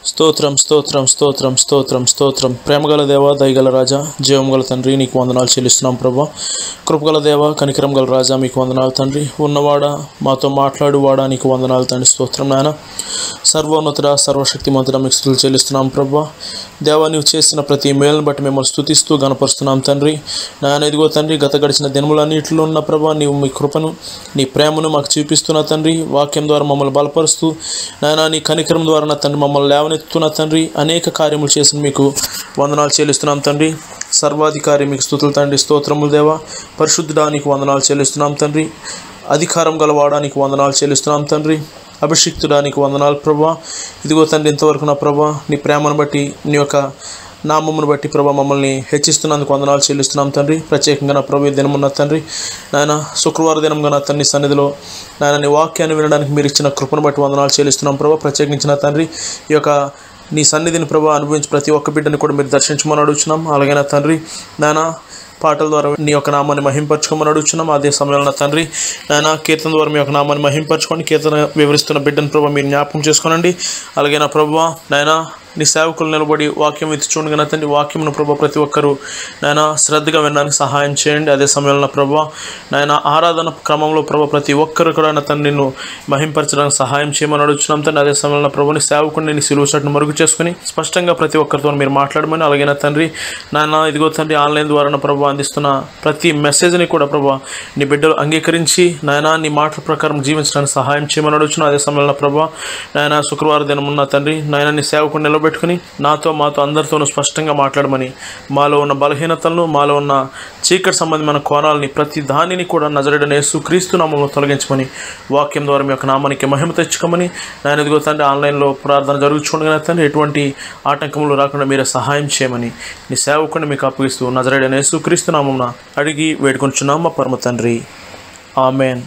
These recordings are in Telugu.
స్తోత్రం స్తోత్రం స్తోత్రం స్తోత్రం స్తోత్రం. ప్రేమగల దేవ, దయగల రాజా, జీవం గల తండ్రి, నీకు వందనాలు చెల్లిస్తున్నాం ప్రభా. కృపగల దేవ, కనికరం గల రాజా, మీకు వందనాలు తండ్రి. ఉన్నవాడా, మాతో మాట్లాడువాడా, నీకు వందనాలు తండ్రి. స్తోత్రం నాయన. సర్వోన్నతుడా, సర్వశక్తిమంతుడా, మీకు స్తుతులు చెల్లిస్తున్నాం ప్రభా. దేవా, నీవు చేసిన ప్రతి మేలును బట్టి మిమ్మల్ని స్తుతిస్తూ గణపరుస్తున్నాం తండ్రి. నాయన, ఇదిగో తండ్రి, గడిచిన దినములన్నింటిలో ఉన్న ప్రభా, నీవు మీ కృపను, నీ ప్రేమను మాకు చూపిస్తున్నా తండ్రి. వాక్యం ద్వారా మమ్మల్ని బలపరుస్తూ నాయన, నీ కనికరం ద్వారా నా తండ్రి మమ్మల్ని లేవనెత్తుతున్న తండ్రి. అనేక కార్యములు చేసిన మీకు వందనాలు చెల్లిస్తున్నాం తండ్రి. సర్వాధికారి మీకు స్తుతులు తండ్రి. స్తోత్రములు దేవా. పరిశుద్ధుడానికి వందనాలు చెల్లిస్తున్నాం తండ్రి. అధికారం గలవాడానికి వందనాలు చెల్లిస్తున్నాం తండ్రి. అభిషిక్తుడానికి వందనాలు ప్రభా. ఇదిగో తండ్రి, ఇంతవరకు నా ప్రభా, నీ ప్రేమను బట్టి, నీ యొక్క నామమును బట్టి ప్రభా మమ్మల్ని హెచ్చిస్తున్నందుకు వందనాలు చెల్లిస్తున్నాం తండ్రి. ప్రత్యేకంగా నా ప్రభు దినమున్న తండ్రి నాయన, శుక్రవారం దినంగా నా తండ్రి సన్నిధిలో నాయన నీ వాక్యాన్ని వినడానికి మీరు ఇచ్చిన కృపను బట్టి వందనాలు చెల్లిస్తున్నాం ప్రభా. ప్రత్యేకించిన తండ్రి, ఈ యొక్క నీ సన్నిధిని ప్రభా అనుభవించి ప్రతి ఒక్క బిడ్డని కూడా మీరు దర్శించమని అడుగుతున్నాం. అలాగే నా తండ్రి నాయన, పాటల ద్వారా నీ యొక్క నామాన్ని మహింపరచుకోమని అడుగుతున్నాం. అదే సమయంలో నా తండ్రి నాయన, కీర్తన ద్వారా మీ యొక్క నామాన్ని మహింపరచుకోండి. కీర్తన వివరిస్తున్న బిడ్డను ప్రభావ మీరు జ్ఞాపకం చేసుకోనండి. అలాగే నా ప్రభువా నాయన, నీ సేవకులు నిలబడి వాక్యం ఎత్తి చూడగా నా తండ్రి, వాక్యమును ప్రభావ ప్రతి ఒక్కరూ నాయన శ్రద్ధగా వినడానికి సహాయం చేయండి. అదే సమయంలో నా ప్రభువా నాయన, ఆరాధన క్రమంలో ప్రభావ ప్రతి ఒక్కరు కూడా నా తండ్రి నిన్ను మహింపరచడానికి సహాయం చేయమని అడుగుతున్నాం తండ్రి. అదే సమయంలో నా ప్రభుని సేవకుని నీ సిలువ చాటును మరుగు చేసుకుని స్పష్టంగా ప్రతి ఒక్కరితో మీరు మాట్లాడమని. అలాగే నా తండ్రి నాయన, ఇదిగో తండ్రి, ఆన్లైన్ ద్వారా నా ప్రభావ అందిస్తున్న ప్రతి మెసేజ్ని కూడా ప్రభావ నీ బిడ్డలు అంగీకరించి నాయన నీ మాటల ప్రకారం జీవించడానికి సహాయం చేయమని అడుగుతున్నాం. అదే సమయంలో ప్రభావ నాయన, శుక్రవారం దినం ఉన్న తండ్రి నాయన, నీ సేవకుని నిలబెట్టుకుని నాతో మాతో అందరితోనూ స్పష్టంగా మాట్లాడమని, మాలో ఉన్న బలహీనతలను, మాలో ఉన్న చీకటి సంబంధమైన కోణాలని ప్రతి దానిని కూడా నజరేయుడైన యేసుక్రీస్తు నామములో తొలగించమని, వాక్యం ద్వారా మీ యొక్క నామానికి మహిమ తెచ్చుకోమని నాయన, ఇదిగో తండ్రి, ఆన్లైన్లో ప్రార్థన జరుగుతుండగా తండ్రి ఎటువంటి ఆటంకములు రాకుండా మీరే సహాయం చేయమని నీ సేవకుని మీకు అప్పగిస్తూ నజరేయుడైన యేసుక్రీస్తు నామమున అడిగి వేడుకొంచున్నాం మా పరమ తండ్రి. ఆమేన్.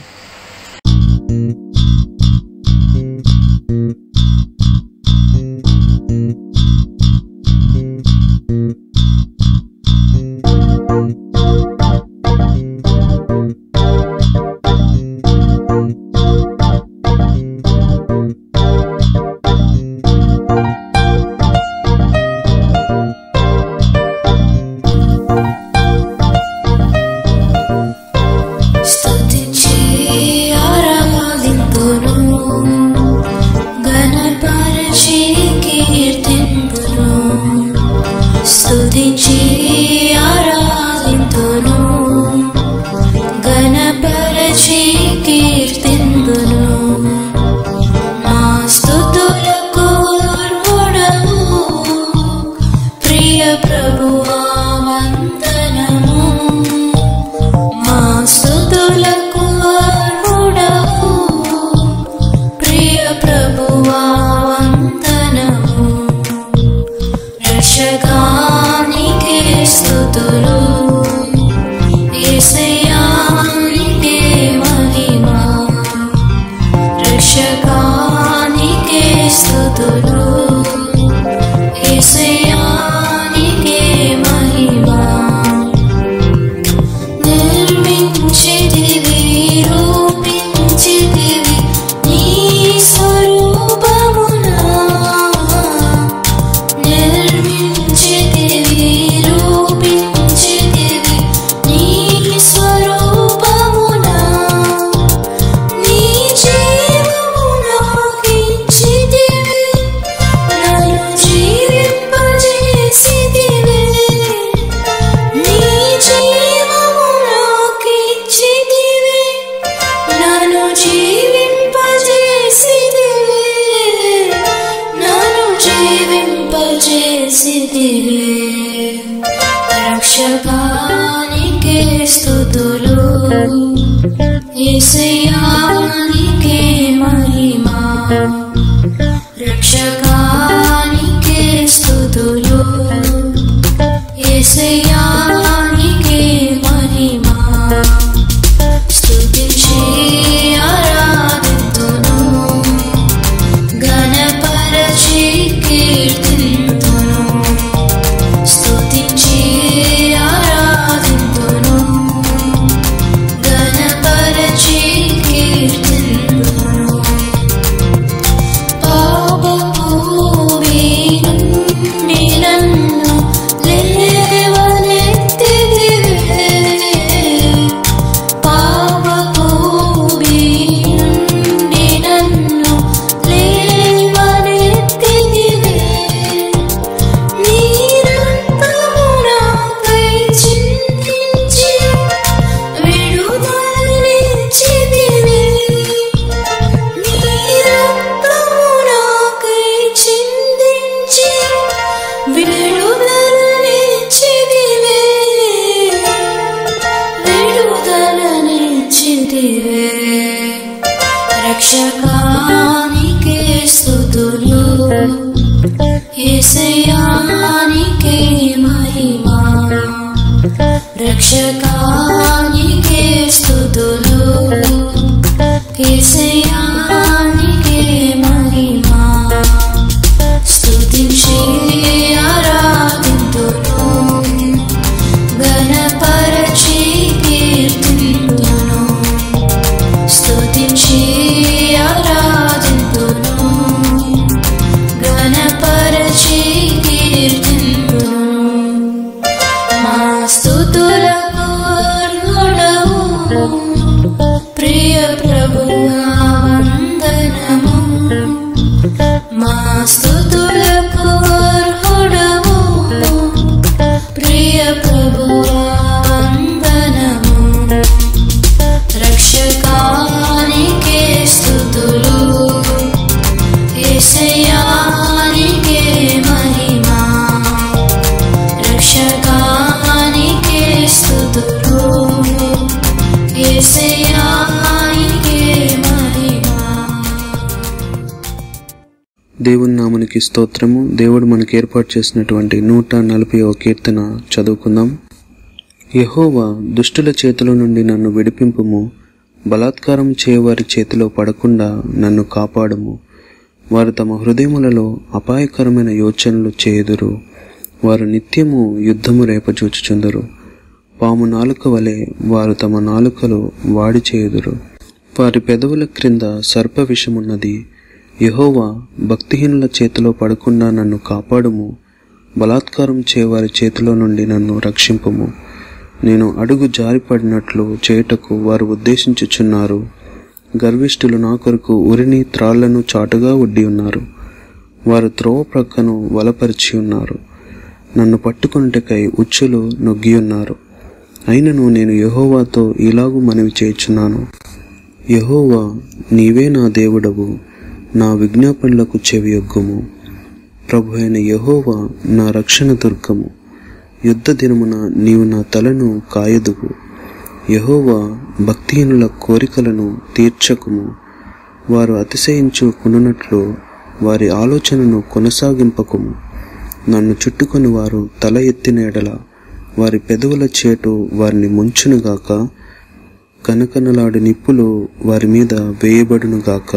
రక్షకానికే స్తుతులు, యేసయ్యానికే మహిమ. రక్షకానికే స్తుతులు, యేసయ్యానికే మహిమ. స్తుతించి ఆరాధింతును, ఘనపరచి కీర్తింతును. స్తుతించి ఆరాధింతును, ఘనపరచి కీర్తింతును. నీవే రక్షకానికే స్తుతులు యేసయ్యా నీకే మహిమా రక్షకానికే స్తుతులు యేసయ్యా నీకే మహిమా స్తుతించి ఆరాధింతును ఘనపరచి కీర్తింతును స్తుతించి ఆరాధింతును ఘనపరచి కీర్తింతును మా స్తుతులకు అర్హుడవు ప్రియ ప్రభువా వందనము మా స్తుతులకు అర్హుడవు ప్రియ ప్రభువా వందనము రక్షకానికే స్తుతులు యేసయ్యా నీకే మహిమా రక్షకానికే స్తుతులు యేసయ్యా నీకే మహిమా. దేవుని నామనికి స్తోత్రము. దేవుడు మనకు ఏర్పాటు చేసినటువంటి 140వ కీర్తన చదువుకుందాం. యెహోవా దుష్టుల చేతిలో నుండి నన్ను విడిపింపుము, బలాత్కారం చేయవారి చేతిలో పడకుండా నన్ను కాపాడుము. వారు తమ హృదయములలో అపాయకరమైన యోచనలు చేయుదురు, వారు నిత్యము యుద్ధము రేపచూచుచుందురు. పాము నాలుక వలె వారు తమ నాలుకలు వాడి చేయుదురు. వారి పెదవుల క్రింద సర్ప విషమున్నది. యెహోవా భక్తిహీనుల చేతిలో పడకుండా నన్ను కాపాడుము, బలాత్కారం చేయవారి చేతిలో నుండి నన్ను రక్షింపుము. నేను అడుగు జారిపడినట్లు చేయుటకు వారు ఉద్దేశించుచున్నారు. గర్విష్ఠులు నా కొరకు ఉరిని త్రాళ్లను చాటుగా ఒడ్డి ఉన్నారు. వారు త్రోవ ప్రక్కను వలపరిచి ఉన్నారు. నన్ను పట్టుకొనుటకై ఉచ్చులు నొగ్గియున్నారు. అయినను నేను యెహోవాతో ఇలాగు మనవి చేయుచున్నాను. యెహోవా, నీవే నా దేవుడవు, నా విజ్ఞాపనలకు చెవియొగ్గుము. ప్రభు అయిన యెహోవా నా రక్షణ దుర్గము. యుద్ధ దినమున నీవు నా తలను కాయదువు. యెహోవా భక్తిహీనుల కోరికలను తీర్చకుము. వారు అతిశయించు కొనున్నట్లు వారి ఆలోచనను కొనసాగింపకుము. నన్ను చుట్టుకొని వారు తల ఎత్తిన ఎడల వారి పెదవుల చేటు వారిని ముంచునుగాక. కనకనలాడు నిప్పులు వారి మీద వేయబడునుగాక.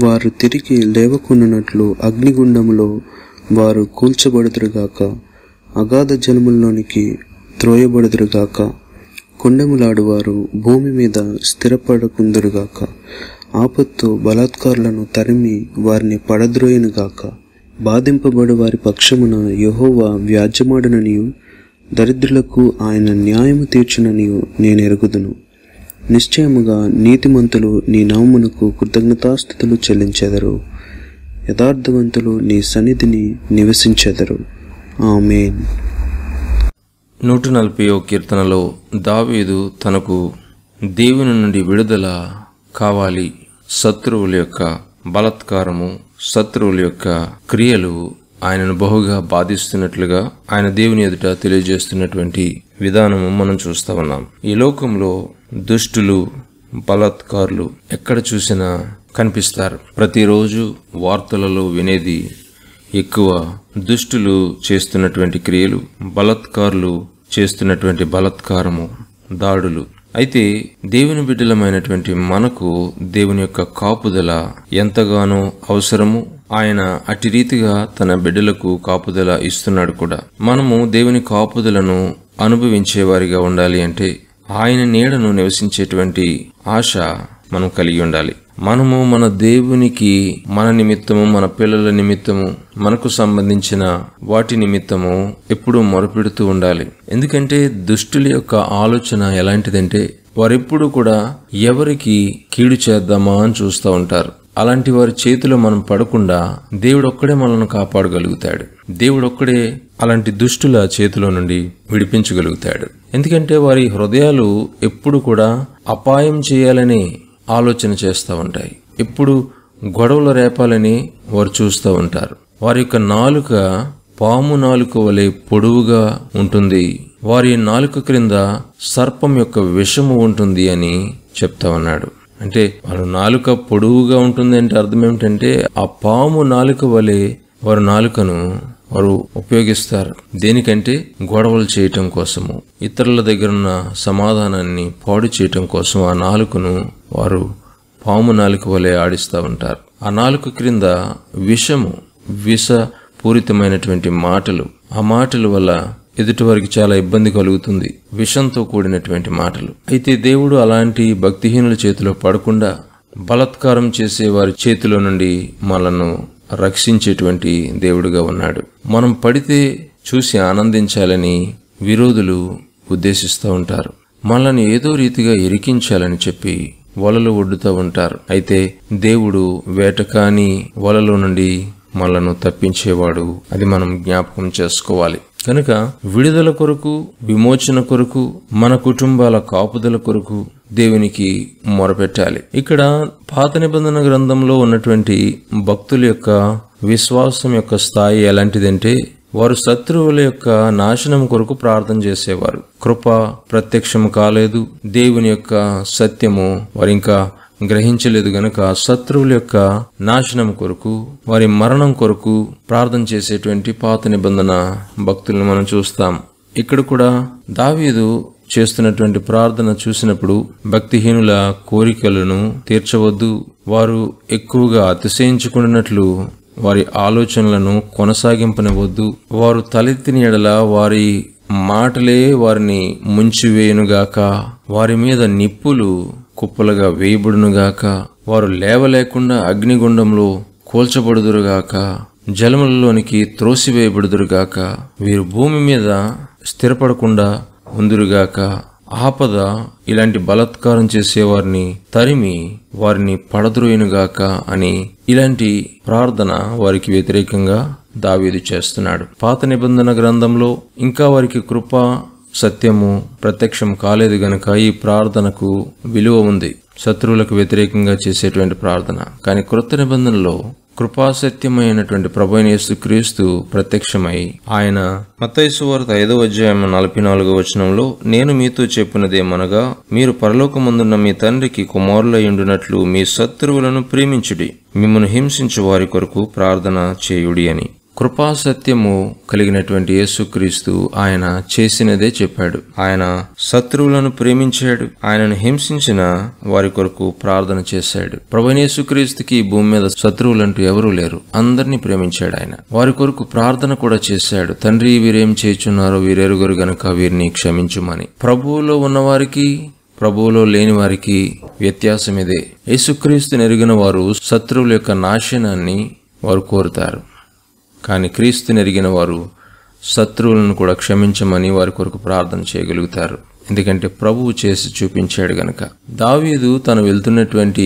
వారు తిరిగి లేవకున్నట్లు అగ్నిగుండములో వారు కూల్చబడుదురుగాక. అగాధ జలముల్లోనికి త్రోయబడుదురుగాక. కొండములాడువారు భూమి మీద స్థిరపడకుందురుగాక. ఆపత్తు బలాత్కారులను తరిమి వారిని పడద్రోయునుగాక. బాధింపబడు వారి పక్షమున యెహోవా వ్యాజ్యమాడుననియు దరిద్రులకు ఆయన న్యాయము తీర్చుననియు నేను ఎరుగుదును. నిశ్చయముగా నీతిమంతులు నీ నామమునకు కృతజ్ఞతాస్తుతులు చెల్లించెదరు. యథార్థవంతులు నీ సన్నిధిని నివసించెదరు. ఆమేన్. 140వ కీర్తనలో దావీదు తనకు దేవుని నుండి విడుదల కావాలి, శత్రువుల యొక్క బలాత్కారము, శత్రువుల యొక్క క్రియలు ఆయనను బహుగా బాధిస్తున్నట్లుగా ఆయన దేవుని ఎదుట తెలియజేస్తున్నటువంటి విధానము మనం చూస్తా ఉన్నాం. ఈ లోకంలో దుష్టులు, బలాత్కారులు ఎక్కడ చూసినా కనిపిస్తారు. ప్రతిరోజు వార్తలలో వినేది ఎక్కువ దుష్టులు చేస్తున్నటువంటి క్రియలు, బలాత్కారులు చేస్తున్నటువంటి బలాత్కారము, దాడులు. అయితే దేవుని బిడ్డలమైనటువంటి మనకు దేవుని యొక్క కాపుదల ఎంతగానో అవసరము. ఆయన అట్టి రీతిగా తన బిడ్డలకు కాపుదల ఇస్తున్నాడు కూడా. మనము దేవుని కాపుదలను అనుభవించేవారిగా ఉండాలి అంటే ఆయన నీడను నివసించేటువంటి ఆశ మనం కలిగి ఉండాలి. మనము మన దేవునికి మన నిమిత్తము, మన పిల్లల నిమిత్తము, మనకు సంబంధించిన వాటి నిమిత్తము ఎప్పుడూ మొరపెడుతూ ఉండాలి. ఎందుకంటే దుష్టుల యొక్క ఆలోచన ఎలాంటిదంటే వారెప్పుడు కూడా ఎవరికి కీడు చేద్దామా అని చూస్తూ ఉంటారు. అలాంటి వారి చేతిలో మనం పడకుండా దేవుడొక్కడే మనల్ని కాపాడగలుగుతాడు. దేవుడొక్కడే అలాంటి దుష్టుల చేతిలో నుండి విడిపించగలుగుతాడు. ఎందుకంటే వారి హృదయాలు ఎప్పుడు కూడా అపాయం చేయాలని ఆలోచన చేస్తూ ఉంటాయి. ఎప్పుడు గొడవలు రేపాలని వారు చూస్తూ ఉంటారు. వారి యొక్క నాలుక పాము నాలుక వలె పొడవుగా ఉంటుంది. వారి నాలుక క్రింద సర్పం యొక్క విషము ఉంటుంది అని చెప్తా ఉన్నాడు. అంటే వారు నాలుక పొడవుగా ఉంటుంది అంటే అర్థం ఏమిటంటే ఆ పాము నాలుక వలె వారు నాలుకను వారు ఉపయోగిస్తారు. దేనికంటే గొడవలు చేయటం కోసము, ఇతరుల దగ్గరున్న సమాధానాన్ని పాడు చేయటం కోసం ఆ నాలుకను వారు పాము నాలుక వలె ఆడిస్తూ ఉంటారు. ఆ నాలుక క్రింద విషపూరితమైనటువంటి మాటలు, ఆ మాటల వల్ల ఎదుటి వారికి చాలా ఇబ్బంది కలుగుతుంది, విషంతో కూడినటువంటి మాటలు. అయితే దేవుడు అలాంటి భక్తిహీనుల చేతిలో పడకుండా బలాత్కారం చేసే వారి చేతిలో నుండి మనలను రక్షించేటువంటి దేవుడుగా ఉన్నాడు. మనం పడితే చూసి ఆనందించాలని విరోధులు ఉద్దేశిస్తూ ఉంటారు. మనల్ని ఏదో రీతిగా ఇరికించాలని చెప్పి వలలు ఒడ్డుతూ ఉంటారు. అయితే దేవుడు వేటకాని వలలో నుండి మనలను తప్పించేవాడు. అది మనం జ్ఞాపకం చేసుకోవాలి. కనుక విడుదల కొరకు, విమోచన కొరకు, మన కుటుంబాల కాపుదల కొరకు దేవునికి మొరపెట్టాలి. ఇక్కడ పాత నిబంధన గ్రంథంలో ఉన్నటువంటి భక్తుల యొక్క విశ్వాసం యొక్క స్థాయి ఎలాంటిదంటే వారు శత్రువుల యొక్క నాశనం కొరకు ప్రార్థన చేసేవారు. కృప ప్రత్యక్షము కాలేదు, దేవుని యొక్క సత్యము వారు ఇంకా గ్రహించలేదు గనక శత్రువుల యొక్క నాశనం కొరకు, వారి మరణం కొరకు ప్రార్థన చేసేటువంటి పాత నిబంధన భక్తులను మనం చూస్తాం. ఇక్కడ కూడా దావీదు చేస్తున్నటువంటి ప్రార్థన చూసినప్పుడు భక్తిహీనుల కోరికలను తీర్చవద్దు, వారు ఎక్కువగా అతిశయించుకున్నట్లు వారి ఆలోచనలను కొనసాగింపనివద్దు, వారు తలెత్తిన ఎడల వారి మాటలే వారిని ముంచివేయునుగాక, వారి మీద నిప్పులు కుప్పలుగా వేయబడునుగాక, వారు లేవలేకుండా అగ్నిగుండంలో కూల్చబడుదురుగాక, జలములలోనికి త్రోసివేయబడుదురుగాక, వీరు భూమి మీద స్థిరపడకుండా ఉందురుగాక, ఆపద ఇలాంటి బలాత్కారం చేసేవారిని తరిమి వారిని పడద్రోయునుగాక అని ఇలాంటి ప్రార్థన వారికి వ్యతిరేకంగా దావీదు చేస్తున్నాడు. పాత నిబంధన గ్రంథంలో ఇంకా వారికి కృప సత్యము ప్రత్యక్షం కాలేదు గనక ఈ ప్రార్థనకు విలువ ఉంది, శత్రువులకు వ్యతిరేకంగా చేసేటువంటి ప్రార్థన. కానీ క్రొత్త నిబంధనలో కృపాసత్యమైనటువంటి ప్రభువైన యేసుక్రీస్తు ప్రత్యక్షమై ఆయన మత్తయి సువార్త 5వ అధ్యాయం 44వ వచనంలో, నేను మీతో చెప్పినదేమనగా మీరు పరలోకమందున్న మీ తండ్రికి కుమారులయ్యుండునట్లు మీ శత్రువులను ప్రేమించుడి, మిమ్మను హింసించు వారి కొరకు ప్రార్థన చేయుడి అని. కృపాసత్యము కలిగినటువంటి యేసుక్రీస్తు ఆయన చేసినదే చెప్పాడు. ఆయన శత్రువులను ప్రేమించాడు, ఆయనను హింసించిన వారి కొరకు ప్రార్థన చేశాడు. ప్రభువైన యేసుక్రీస్తుకి ఈ భూమి మీద శత్రువులంటూ ఎవరూ లేరు, అందరినీ ప్రేమించాడు. ఆయన వారి కొరకు ప్రార్థన కూడా చేశాడు. తండ్రి, వీరేం చేయుచున్నారో వీరెరుగరు గనుక వీరిని క్షమించుమని. ప్రభువులో ఉన్నవారికి, ప్రభువులో లేని వారికి వ్యత్యాసం ఇదే. యేసుక్రీస్తుని ఎరిగిన వారు శత్రువుల యొక్క నాశనాన్ని వారు కోరుతారు. కానీ క్రీస్తుని ఎరిగిన వారు శత్రువులను కూడా క్షమించమని వారి కొరకు ప్రార్థన చేయగలుగుతారు. ఎందుకంటే ప్రభువు చేసి చూపించాడు గనక. దావీదు తను వెళ్తున్నటువంటి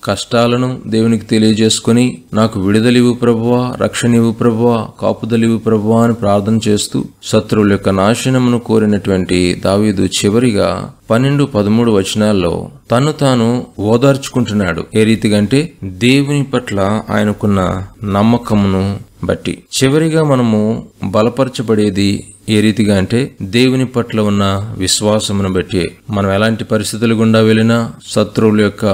కష్టాలను దేవునికి తెలియజేసుకుని, నాకు విడుదలివు ప్రభువా, రక్షణివు ప్రభువా, కాపుదలివు ప్రభువా అని ప్రార్థన చేస్తూ శత్రువుల యొక్క నాశనమును కోరినటువంటి దావీదు చివరిగా 12-13 వచనాల్లో తను తాను ఓదార్చుకుంటున్నాడు. ఏ రీతిగా అంటే దేవుని పట్ల ఆయనకున్న నమ్మకమును బట్టి. చివరిగా మనము బలపరచబడేది ఏ రీతిగా అంటే దేవుని పట్ల ఉన్న విశ్వాసమును బట్టి. మనం ఎలాంటి పరిస్థితులు గుండా వెళ్ళినా, శత్రువుల యొక్క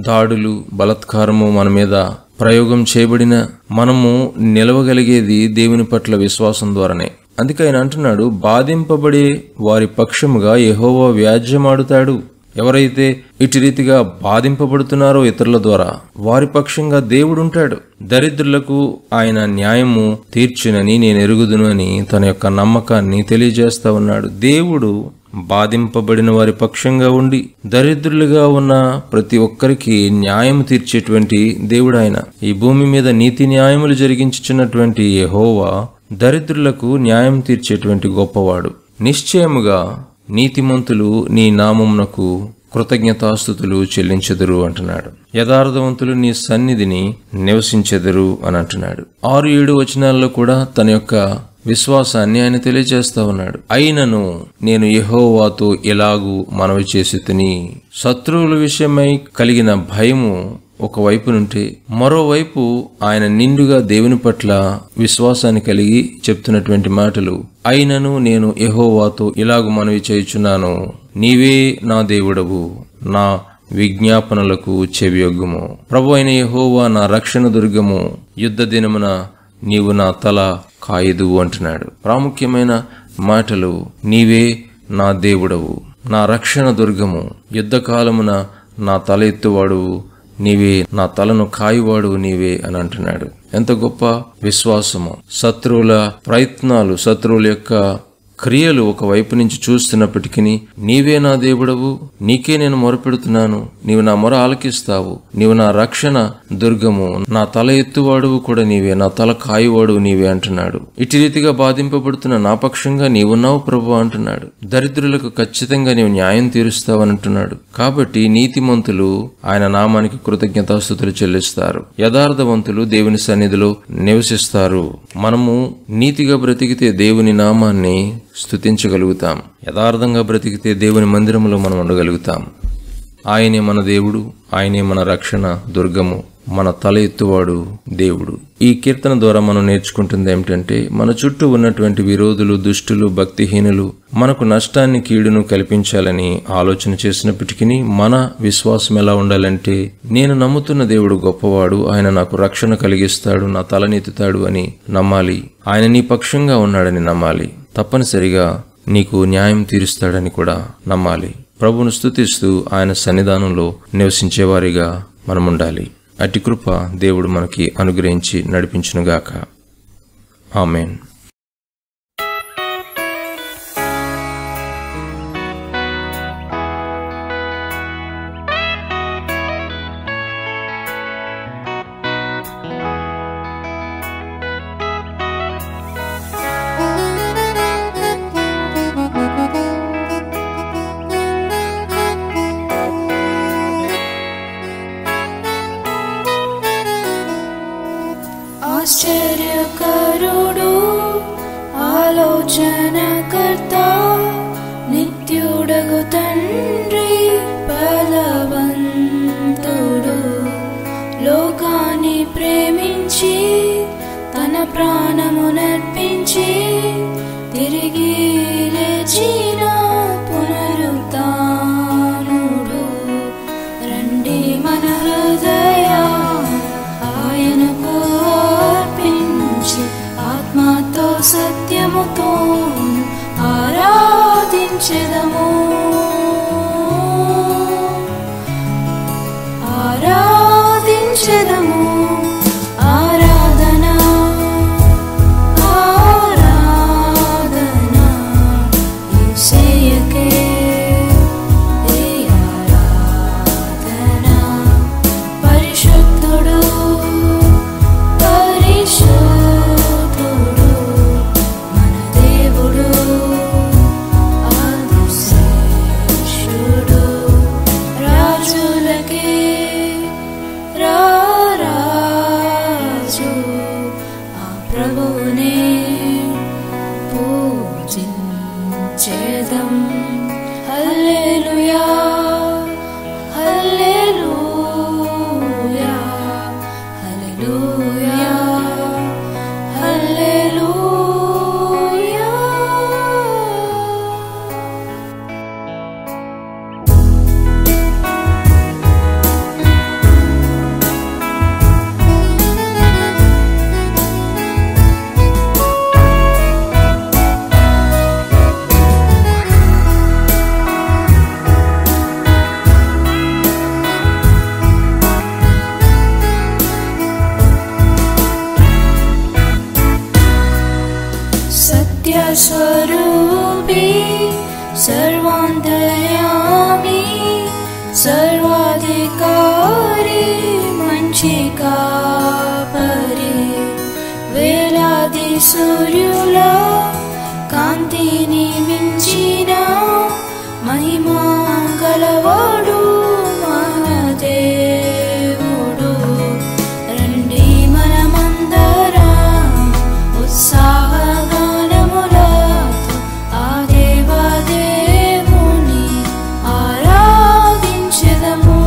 దాడులు, బలాత్కారము మన మీద ప్రయోగం చేయబడిన మనము నిలవగలిగేది దేవుని పట్ల విశ్వాసం ద్వారానే. అందుకే ఆయన అంటున్నాడు, బాధింపబడే వారి పక్షముగా యెహోవా వ్యాజ్యమాడుతాడు. ఎవరైతే ఇటు రీతిగా బాధింపబడుతున్నారో ఇతరుల ద్వారా, వారి పక్షంగా దేవుడుంటాడు. దరిద్రులకు ఆయన న్యాయము తీర్చునని నేను ఎరుగుదును అని తన యొక్క నమ్మకాన్ని తెలియజేస్తా ఉన్నాడు. దేవుడు బాధింపబడిన వారి పక్షంగా ఉండి దరిద్రులుగా ఉన్న ప్రతి ఒక్కరికి న్యాయం తీర్చేటువంటి దేవుడు ఆయన. ఈ భూమి మీద నీతి న్యాయములు జరిగించుచున్నటువంటి యెహోవా దరిద్రులకు న్యాయం తీర్చేటువంటి గొప్పవాడు. నిశ్చయముగా నీతిమంతులు నీ నామమునకు కృతజ్ఞతాస్తుతులు చెల్లించెదరు అంటున్నాడు. యథార్థవంతులు నీ సన్నిధిని నివసించెదరు అని అంటున్నాడు. 6-7 వచనాల్లో కూడా తన యొక్క విశ్వాసాన్ని ఆయన తెలియజేస్తా ఉన్నాడు. అయినను నేను యెహోవాతో ఎలాగూ మనవి చేసి తిని, శత్రువుల విషయమై కలిగిన భయము ఒకవైపు నుంటే, మరోవైపు ఆయన నిండుగా దేవుని పట్ల విశ్వాసాన్ని కలిగి చెప్తున్నటువంటి మాటలు, అయినను నేను యెహోవాతో ఇలాగు మనవి చేయుచున్నాను, నీవే నా దేవుడవు, నా విజ్ఞాపనలకు చెవియొగ్గుము. ప్రభు అయిన యెహోవా నా రక్షణ దుర్గము, యుద్ధ దినమున నీవు నా తల కాయుదువు అంటున్నాడు. ప్రాముఖ్యమైన మాటలు. నీవే నా దేవుడవు, నా రక్షణ దుర్గము, యుద్ధకాలమున నా తల ఎత్తువాడువు నీవే, నా తలను కాయువాడు నీవే అని అంటున్నాడు. ఎంత గొప్ప విశ్వాసము. శత్రువుల ప్రయత్నాలు, శత్రువుల యొక్క క్రియలు ఒకవైపు నుంచి చూస్తున్నప్పటికీ నీవే నా దేవుడవు, నీకే నేను మొరపెడుతున్నాను, నీవు నా మొర ఆలకిస్తావు, నీవు నా రక్షణ దుర్గము, నా తల ఎత్తువాడువు కూడా నీవే, నా తల కాయువాడు నీవే అంటున్నాడు. ఇటు రీతిగా బాధింపబడుతున్న నా పక్షంగా నీవున్నావు ప్రభు అంటున్నాడు. దరిద్రులకు ఖచ్చితంగా నీవు న్యాయం తీరుస్తావని అంటున్నాడు. కాబట్టి నీతిమంతులు ఆయన నామానికి కృతజ్ఞతాస్తుతులు చెల్లిస్తారు. యథార్థవంతులు దేవుని సన్నిధిలో నివసిస్తారు. మనము నీతిగా బ్రతికితే దేవుని నామాన్ని స్తుతించగలుగుతాం. యథార్థంగా బ్రతికితే దేవుని మందిరంలో మనం ఉండగలుగుతాం. ఆయనే మన దేవుడు, ఆయనే మన రక్షణ దుర్గము, మన తల ఎత్తువాడు దేవుడు. ఈ కీర్తన ద్వారా మనం నేర్చుకుంటుంది ఏమిటంటే, మన చుట్టూ ఉన్నటువంటి విరోధులు, దుష్టులు, భక్తిహీనులు మనకు నష్టాన్ని, కీడును కల్పించాలని ఆలోచన చేసినప్పటికీ మన విశ్వాసం ఎలా ఉండాలంటే, నేను నమ్ముతున్న దేవుడు గొప్పవాడు, ఆయన నాకు రక్షణ కలిగిస్తాడు, నా తలనెత్తుతాడు అని నమ్మాలి. ఆయన నీ పక్షంగా ఉన్నాడని నమ్మాలి. తప్పనిసరిగా నీకు న్యాయం తీరుస్తాడని కూడా నమ్మాలి. ప్రభువును స్తుతిస్తూ ఆయన సన్నిధానంలో నివసించేవారిగా మనముండాలి. అట్టి కృప దేవుడు మనకి అనుగ్రహించి నడిపించునుగాక. ఆమేన్. ఆశ్చర్యకరుడు, ఆలోచనకర్త, నిత్యుడగు తండ్రి, బలవంతుడు, లోకాన్ని ప్రేమించి తన ప్రాణమునర్పించి తిరిగి లేచిన పునరుత్థానుడు. రండి మన హృదయ ఆయనకు అర్పించి ఆత్మతో సత్యముతో ఆరాధించెదము. ఆరాధించెదము. ఆరాధన ఆరాధన యేసయ్యకే ఆరాధన. పరిశుద్ధుడు పరిశుద్ధుడు మన దేవుడు, ఆదిశేషుడు, రాజులకే రారాజు, ఆ ప్రభువునే పూజించెదం. హల్లెలూయా హల్లెలూయా హల్లెలూయా హల్లెలూయా. సత్యస్వరూపి, సర్వాంతర్యామి, సర్వాధికారి, మంచి కాపరి, వేలాది సూర్యుల కాంతిని మించిన మహిమా గలవాడు మన దేవుడు. రండి మనమందరం ఉత్సాహగానములతో ఆ దేవదేవుని ఆరాధించెదము.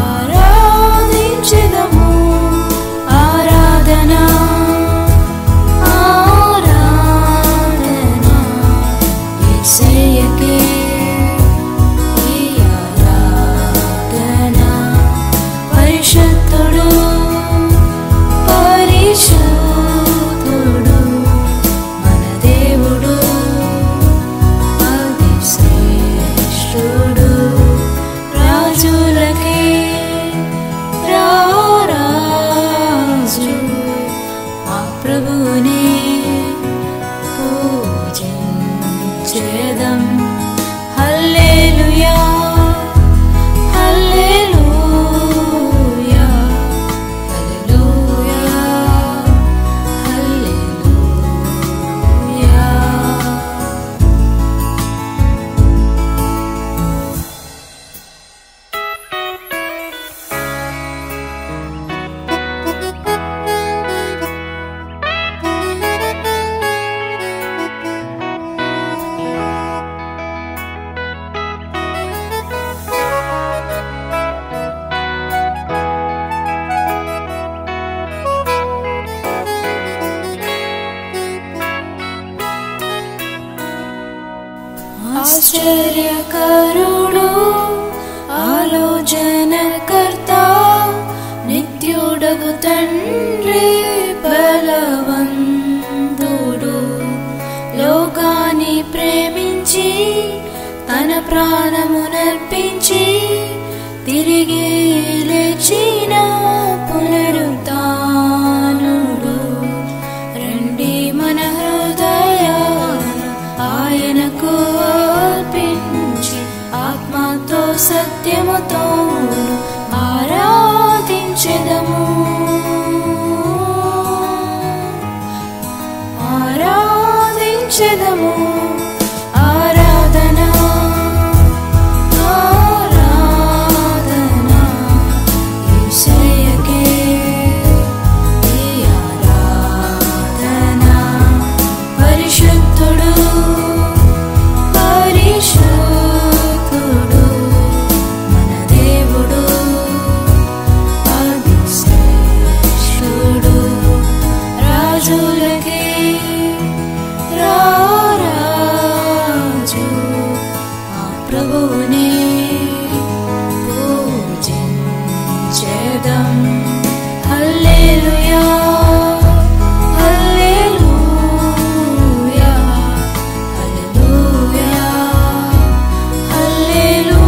ఆరాధించెదము. దయాకరుడు ఆలోచనకర్త నిత్యుడగు తండ్రి బలవంతుడు లోకాన్ని ప్రేమించి తన ప్రాణమునర్పించి తిరిగి లేచిన పునరుత్థానుడు రండి మన హృదయాలను ఆయనకు అర్పించి ఆత్మతో సత్యముతో ఆరాధించెదము ఆరాధించెదము ఆరాధనా ఆరాధనా యేసయ్యకే ఈ ఆరాధనా పరిశుద్ధుడు పరిశుద్ధుడు మన దేవుడు అభిషేకుడు రాజులకే రారాజు ఆ ప్రభువునే పూజించెదం హల్లెలూయా హల్లెలూయా హల్లెలూయా హల్లెలూయా.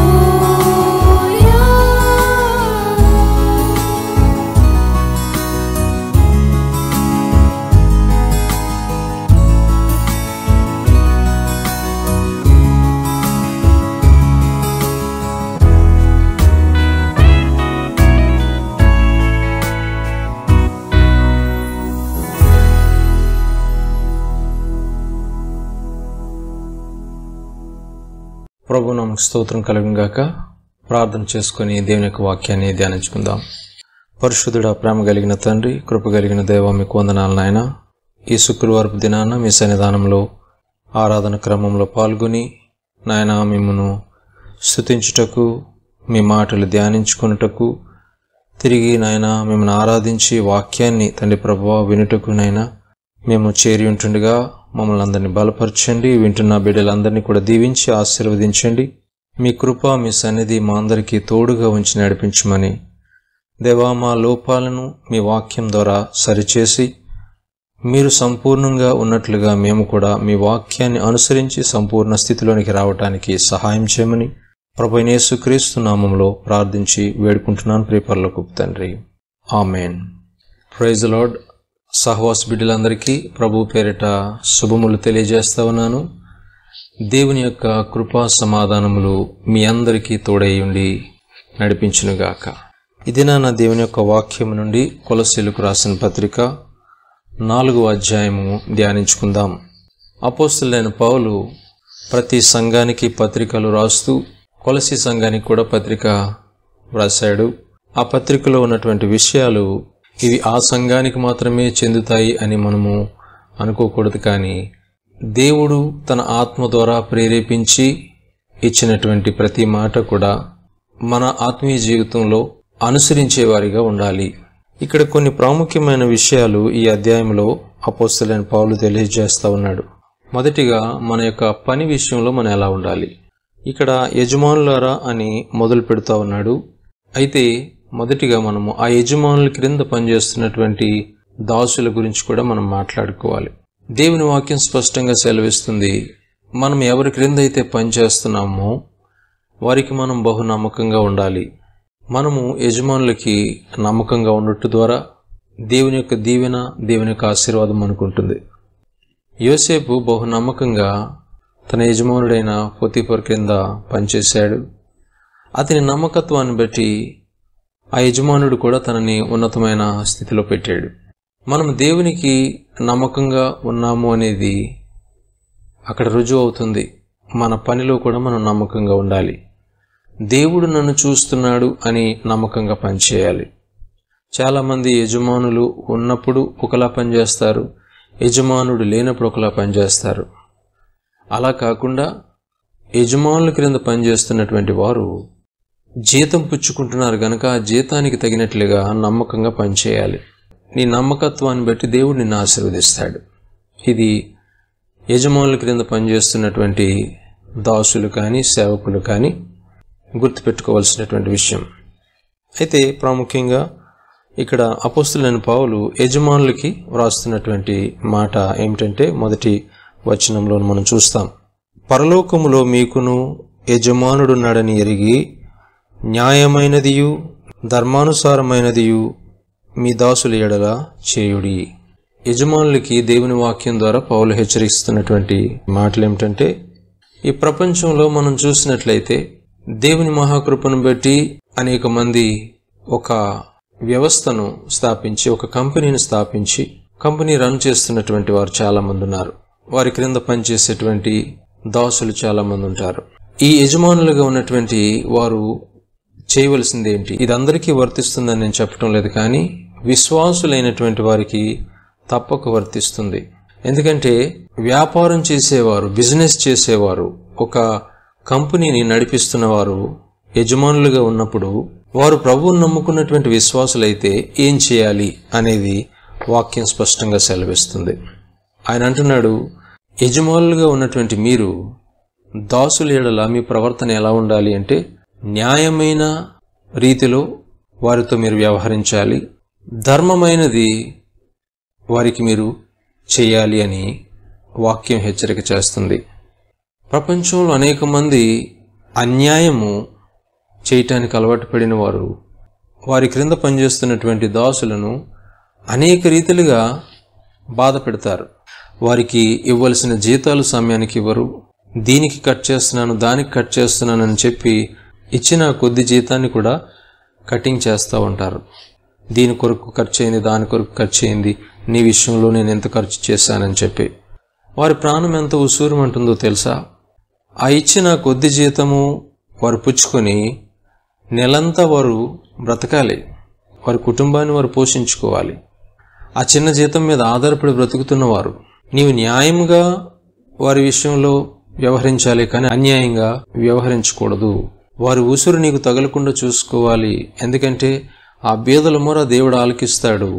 ప్రభు నామకు స్తోత్రం కలుగుగాక. ప్రార్థన చేసుకుని దేవుని యొక్క వాక్యాన్ని ధ్యానించుకుందాం. పరిశుద్ధుడా, ప్రేమ కలిగిన తండ్రి, కృప కలిగిన దేవ, మీకు వందనాలు నాయన. ఈ శుక్రవారపు దినాన మీ సన్నిధానంలో ఆరాధన క్రమంలో పాల్గొని నాయన మిమ్మను స్తుతించుటకు, మీ మాటలు ధ్యానించుకున్నటకు, తిరిగి నాయన మిమ్మల్ని ఆరాధించి వాక్యాన్ని తండ్రి ప్రభువా వినుటకు నాయన మేము చేరి ఉంటుండగా మమ్మల్ని అందరినీ బలపరచండి. వింటున్న బిడ్డలందరినీ కూడా దీవించి ఆశీర్వదించండి. మీ కృప, మీ సన్నిధి మా అందరికీ తోడుగా ఉంచి నడిపించమని దేవా, మా లోపాలను మీ వాక్యం ద్వారా సరిచేసి మీరు సంపూర్ణంగా ఉన్నట్లుగా మేము కూడా మీ వాక్యాన్ని అనుసరించి సంపూర్ణ స్థితిలోనికి రావటానికి సహాయం చేయమని ప్రభువైన యేసుక్రీస్తు నామములో ప్రార్థించి వేడుకుంటున్నాను ప్రియ పరలోకపు తండ్రి, ఆమేన్. Praise the Lord. సహవాస బిడ్డలందరికీ ప్రభు పేరిట శుభములు తెలియజేస్తా ఉన్నాను. దేవుని యొక్క కృపా సమాధానములు మీ అందరికీ తోడైయుండి నడిపించునుగాక. ఇదినా నా దేవుని యొక్క వాక్యము నుండి కొలస్సీలకు రాసిన పత్రిక 4వ అధ్యాయము ధ్యానించుకుందాం. అపోస్తలుడైన పౌలు ప్రతి సంఘానికి పత్రికలు రాస్తూ కొలస్సీ సంఘానికి కూడా పత్రిక రాశాడు. ఆ పత్రికలో ఉన్నటువంటి విషయాలు ఇవి ఆ సంఘానికి మాత్రమే చెందుతాయి అని మనము అనుకోకూడదు. కానీ దేవుడు తన ఆత్మ ద్వారా ప్రేరేపించి ఇచ్చినటువంటి ప్రతి మాట కూడా మన ఆత్మీయ జీవితంలో అనుసరించేవారిగా ఉండాలి. ఇక్కడ కొన్ని ప్రాముఖ్యమైన విషయాలు ఈ అధ్యాయంలో అపోస్తలుడైన పౌలు తెలియజేస్తా ఉన్నాడు. మొదటిగా మన యొక్క పని విషయంలో మనం ఎలా ఉండాలి. ఇక్కడ యజమానులారా అని మొదలు పెడుతూ ఉన్నాడు. అయితే మొదటిగా మనము ఆ యజమానుల క్రింద పనిచేస్తున్నటువంటి దాసుల గురించి కూడా మనం మాట్లాడుకోవాలి. దేవుని వాక్యం స్పష్టంగా సెలవిస్తుంది, మనం ఎవరి క్రింద అయితే పనిచేస్తున్నామో వారికి మనం బహు నమ్మకంగా ఉండాలి. మనము యజమానులకి నమ్మకంగా ఉండటం ద్వారా దేవుని యొక్క దీవెన, దేవుని యొక్క ఆశీర్వాదం అనుకుంటుంది. యోసేపు బహు నమ్మకంగా తన యజమానుడైన పోతీఫర్ క్రింద పనిచేశాడు. అతని నమ్మకత్వాన్ని బట్టి ఆ యజమానుడు కూడా తనని ఉన్నతమైన స్థితిలో పెట్టాడు. మనం దేవునికి నమ్మకంగా ఉన్నాము అనేది అక్కడ రుజువు అవుతుంది. మన పనిలో కూడా మనం నమ్మకంగా ఉండాలి. దేవుడు నన్ను చూస్తున్నాడు అని నమ్మకంగా పనిచేయాలి. చాలామంది యజమానులు ఉన్నప్పుడు ఒకలా పనిచేస్తారు, యజమానుడు లేనప్పుడు ఒకలా పనిచేస్తారు. అలా కాకుండా యజమానుల క్రింద పనిచేస్తున్నటువంటి వారు జీతం పుచ్చుకుంటున్నారు కనుక ఆ జీతానికి తగినట్లుగా నమ్మకంగా పనిచేయాలి. నీ నమ్మకత్వాన్ని బట్టి దేవుడు నిన్ను ఆశీర్వదిస్తాడు. ఇది యజమానుల క్రింద పనిచేస్తున్నటువంటి దాసులు కానీ సేవకులు కానీ గుర్తుపెట్టుకోవాల్సినటువంటి విషయం. అయితే ప్రాముఖ్యంగా ఇక్కడ అపోస్తలుడైన పౌలు యజమానులకి వ్రాస్తున్నటువంటి మాట ఏమిటంటే మొదటి వచనంలో మనం చూస్తాం. పరలోకములో మీకును యజమానుడున్నాడని ఎరిగి న్యాయమైనదియు ధర్మానుసారమైనదియు మీ దాసుల ఎడల చేయుడి. యజమానులకి దేవుని వాక్యం ద్వారా పౌలు హెచ్చరిస్తున్నటువంటి మాటలు ఏమిటంటే, ఈ ప్రపంచంలో మనం చూసినట్లయితే దేవుని మహాకృపను బట్టి అనేక మంది ఒక వ్యవస్థను స్థాపించి, ఒక కంపెనీని స్థాపించి కంపెనీ రన్ చేస్తున్నటువంటి వారు చాలా మంది ఉన్నారు. వారి క్రింద పనిచేసేటువంటి దాసులు చాలా మంది ఉంటారు. ఈ యజమానులుగా ఉన్నటువంటి వారు చేయవలసింది ఏంటి? ఇది అందరికీ వర్తిస్తుందని నేను చెప్పడం లేదు, కానీ విశ్వాసులైనటువంటి వారికి తప్పక వర్తిస్తుంది. ఎందుకంటే వ్యాపారం చేసేవారు, బిజినెస్ చేసేవారు, ఒక కంపెనీని నడిపిస్తున్నవారు యజమానులుగా ఉన్నప్పుడు వారు ప్రభువును నమ్ముకున్నటువంటి విశ్వాసులైతే ఏం చేయాలి అనేది వాక్యం స్పష్టంగా సెలవిస్తుంది. ఆయన అంటున్నాడు, యజమానులుగా ఉన్నటువంటి మీరు దాసుల ఎడల మీ ప్రవర్తన ఎలా ఉండాలి అంటే, న్యాయమైన రీతిలో వారితో మీరు వ్యవహరించాలి, ధర్మమైనది వారికి మీరు చేయాలి అని వాక్యం హెచ్చరిక చేస్తుంది. ప్రపంచంలో అనేక మంది అన్యాయము చేయటానికి అలవాటు పడిన వారు వారి క్రింద పనిచేస్తున్నటువంటి దాసులను అనేక రీతిలుగా బాధ పెడతారు. వారికి ఇవ్వవలసిన జీతాలు సమయానికి ఇవ్వరు. దీనికి కట్ చేస్తున్నాను, దానికి కట్ చేస్తున్నానని చెప్పి ఇచ్చిన కొద్ది జీతాన్ని కూడా కటింగ్ చేస్తూ ఉంటారు. దీని కొరకు ఖర్చు అయింది, దాని కొరకు ఖర్చు అయింది, నీ విషయంలో నేను ఎంత ఖర్చు చేశానని చెప్పి వారి ప్రాణం ఎంత ఉసూరుమంటుందో తెలుసా? ఆ ఇచ్చిన కొద్ది జీతము వారు పుచ్చుకొని నెలంతా వారు బ్రతకాలి, వారి కుటుంబాన్ని వారు పోషించుకోవాలి. ఆ చిన్న జీతం మీద ఆధారపడి బ్రతుకుతున్నవారు. నీవు న్యాయంగా వారి విషయంలో వ్యవహరించాలి, కానీ అన్యాయంగా వ్యవహరించకూడదు. వారి ఉసురు నీకు తగలకుండా చూసుకోవాలి. ఎందుకంటే ఆ బీదల మొర దేవుడు ఆలకిస్తాడు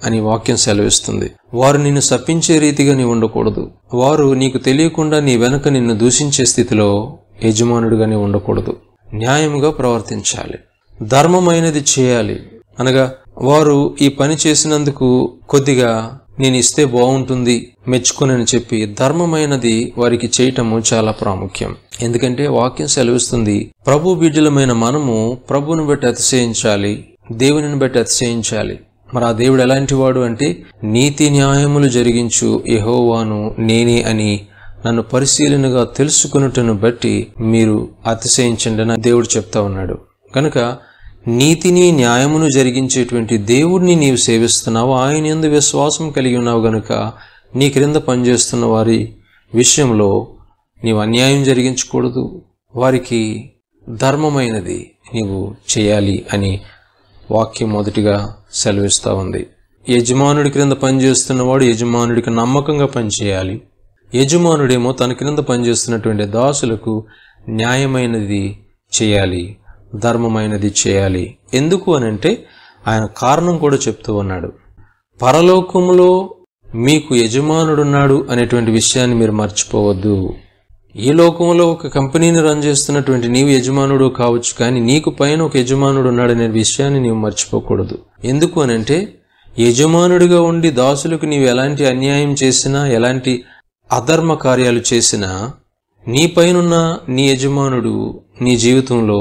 అని వాక్యం సెలవిస్తుంది. వారు నిన్ను శపించే రీతిగా నీవు ఉండకూడదు. వారు నీకు తెలియకుండా నీ వెనుక నిన్ను దూషించే స్థితిలో యజమానుడిగా నీవు ఉండకూడదు. న్యాయంగా ప్రవర్తించాలి, ధర్మమైనది చేయాలి. అనగా వారు ఈ పని చేసినందుకు కొద్దిగా నేను ఇస్తే బాగుంటుంది, మెచ్చుకునని చెప్పి ధర్మమైనది వారికి చేయటము చాలా ప్రాముఖ్యం. ఎందుకంటే వాక్యం సెలవిస్తుంది, ప్రభు బిడ్డలమైన మనము ప్రభువును బట్టి అతిశయించాలి, దేవునిని బట్టి అతిశయించాలి. మరి ఆ దేవుడు ఎలాంటి వాడు అంటే, నీతి న్యాయములు జరిగించు యెహోవాను నేనే అని నన్ను పరిశీలనగా తెలుసుకున్నట్టును బట్టి మీరు అతిశయించండి అని దేవుడు చెప్తా ఉన్నాడు. కనుక నీతిని న్యాయమును జరిగించేటువంటి దేవుడిని నీవు సేవిస్తున్నావు, ఆయన యందు విశ్వాసం కలిగి ఉన్నావు. గనుక నీ క్రింద పనిచేస్తున్న వారి విషయంలో నీవు అన్యాయం జరిగించకూడదు, వారికి ధర్మమైనది నీవు చేయాలి అని వాక్యం మొదటిగా సెలవిస్తూ ఉంది. యజమానుడి క్రింద పనిచేస్తున్నవాడు యజమానుడికి నమ్మకంగా పనిచేయాలి. యజమానుడేమో తన క్రింద పనిచేస్తున్నటువంటి దాసులకు న్యాయమైనది చేయాలి, ధర్మమైనది చేయాలి. ఎందుకు అనంటే ఆయన కారణం కూడా చెప్తూ ఉన్నాడు. పరలోకములో మీకు యజమానుడున్నాడు అనేటువంటి విషయాన్ని మీరు మర్చిపోవద్దు. ఈ లోకంలో ఒక కంపెనీని రన్ చేస్తున్నటువంటి నీవు యజమానుడు కావచ్చు, కానీ నీకు పైన ఒక యజమానుడు ఉన్నాడనే విషయాన్ని నీవు మర్చిపోకూడదు. ఎందుకు అనంటే యజమానుడిగా ఉండి దాసులకు నీవు ఎలాంటి అన్యాయం చేసినా, ఎలాంటి అధర్మ కార్యాలు చేసినా, నీ పైనున్న నీ యజమానుడు నీ జీవితంలో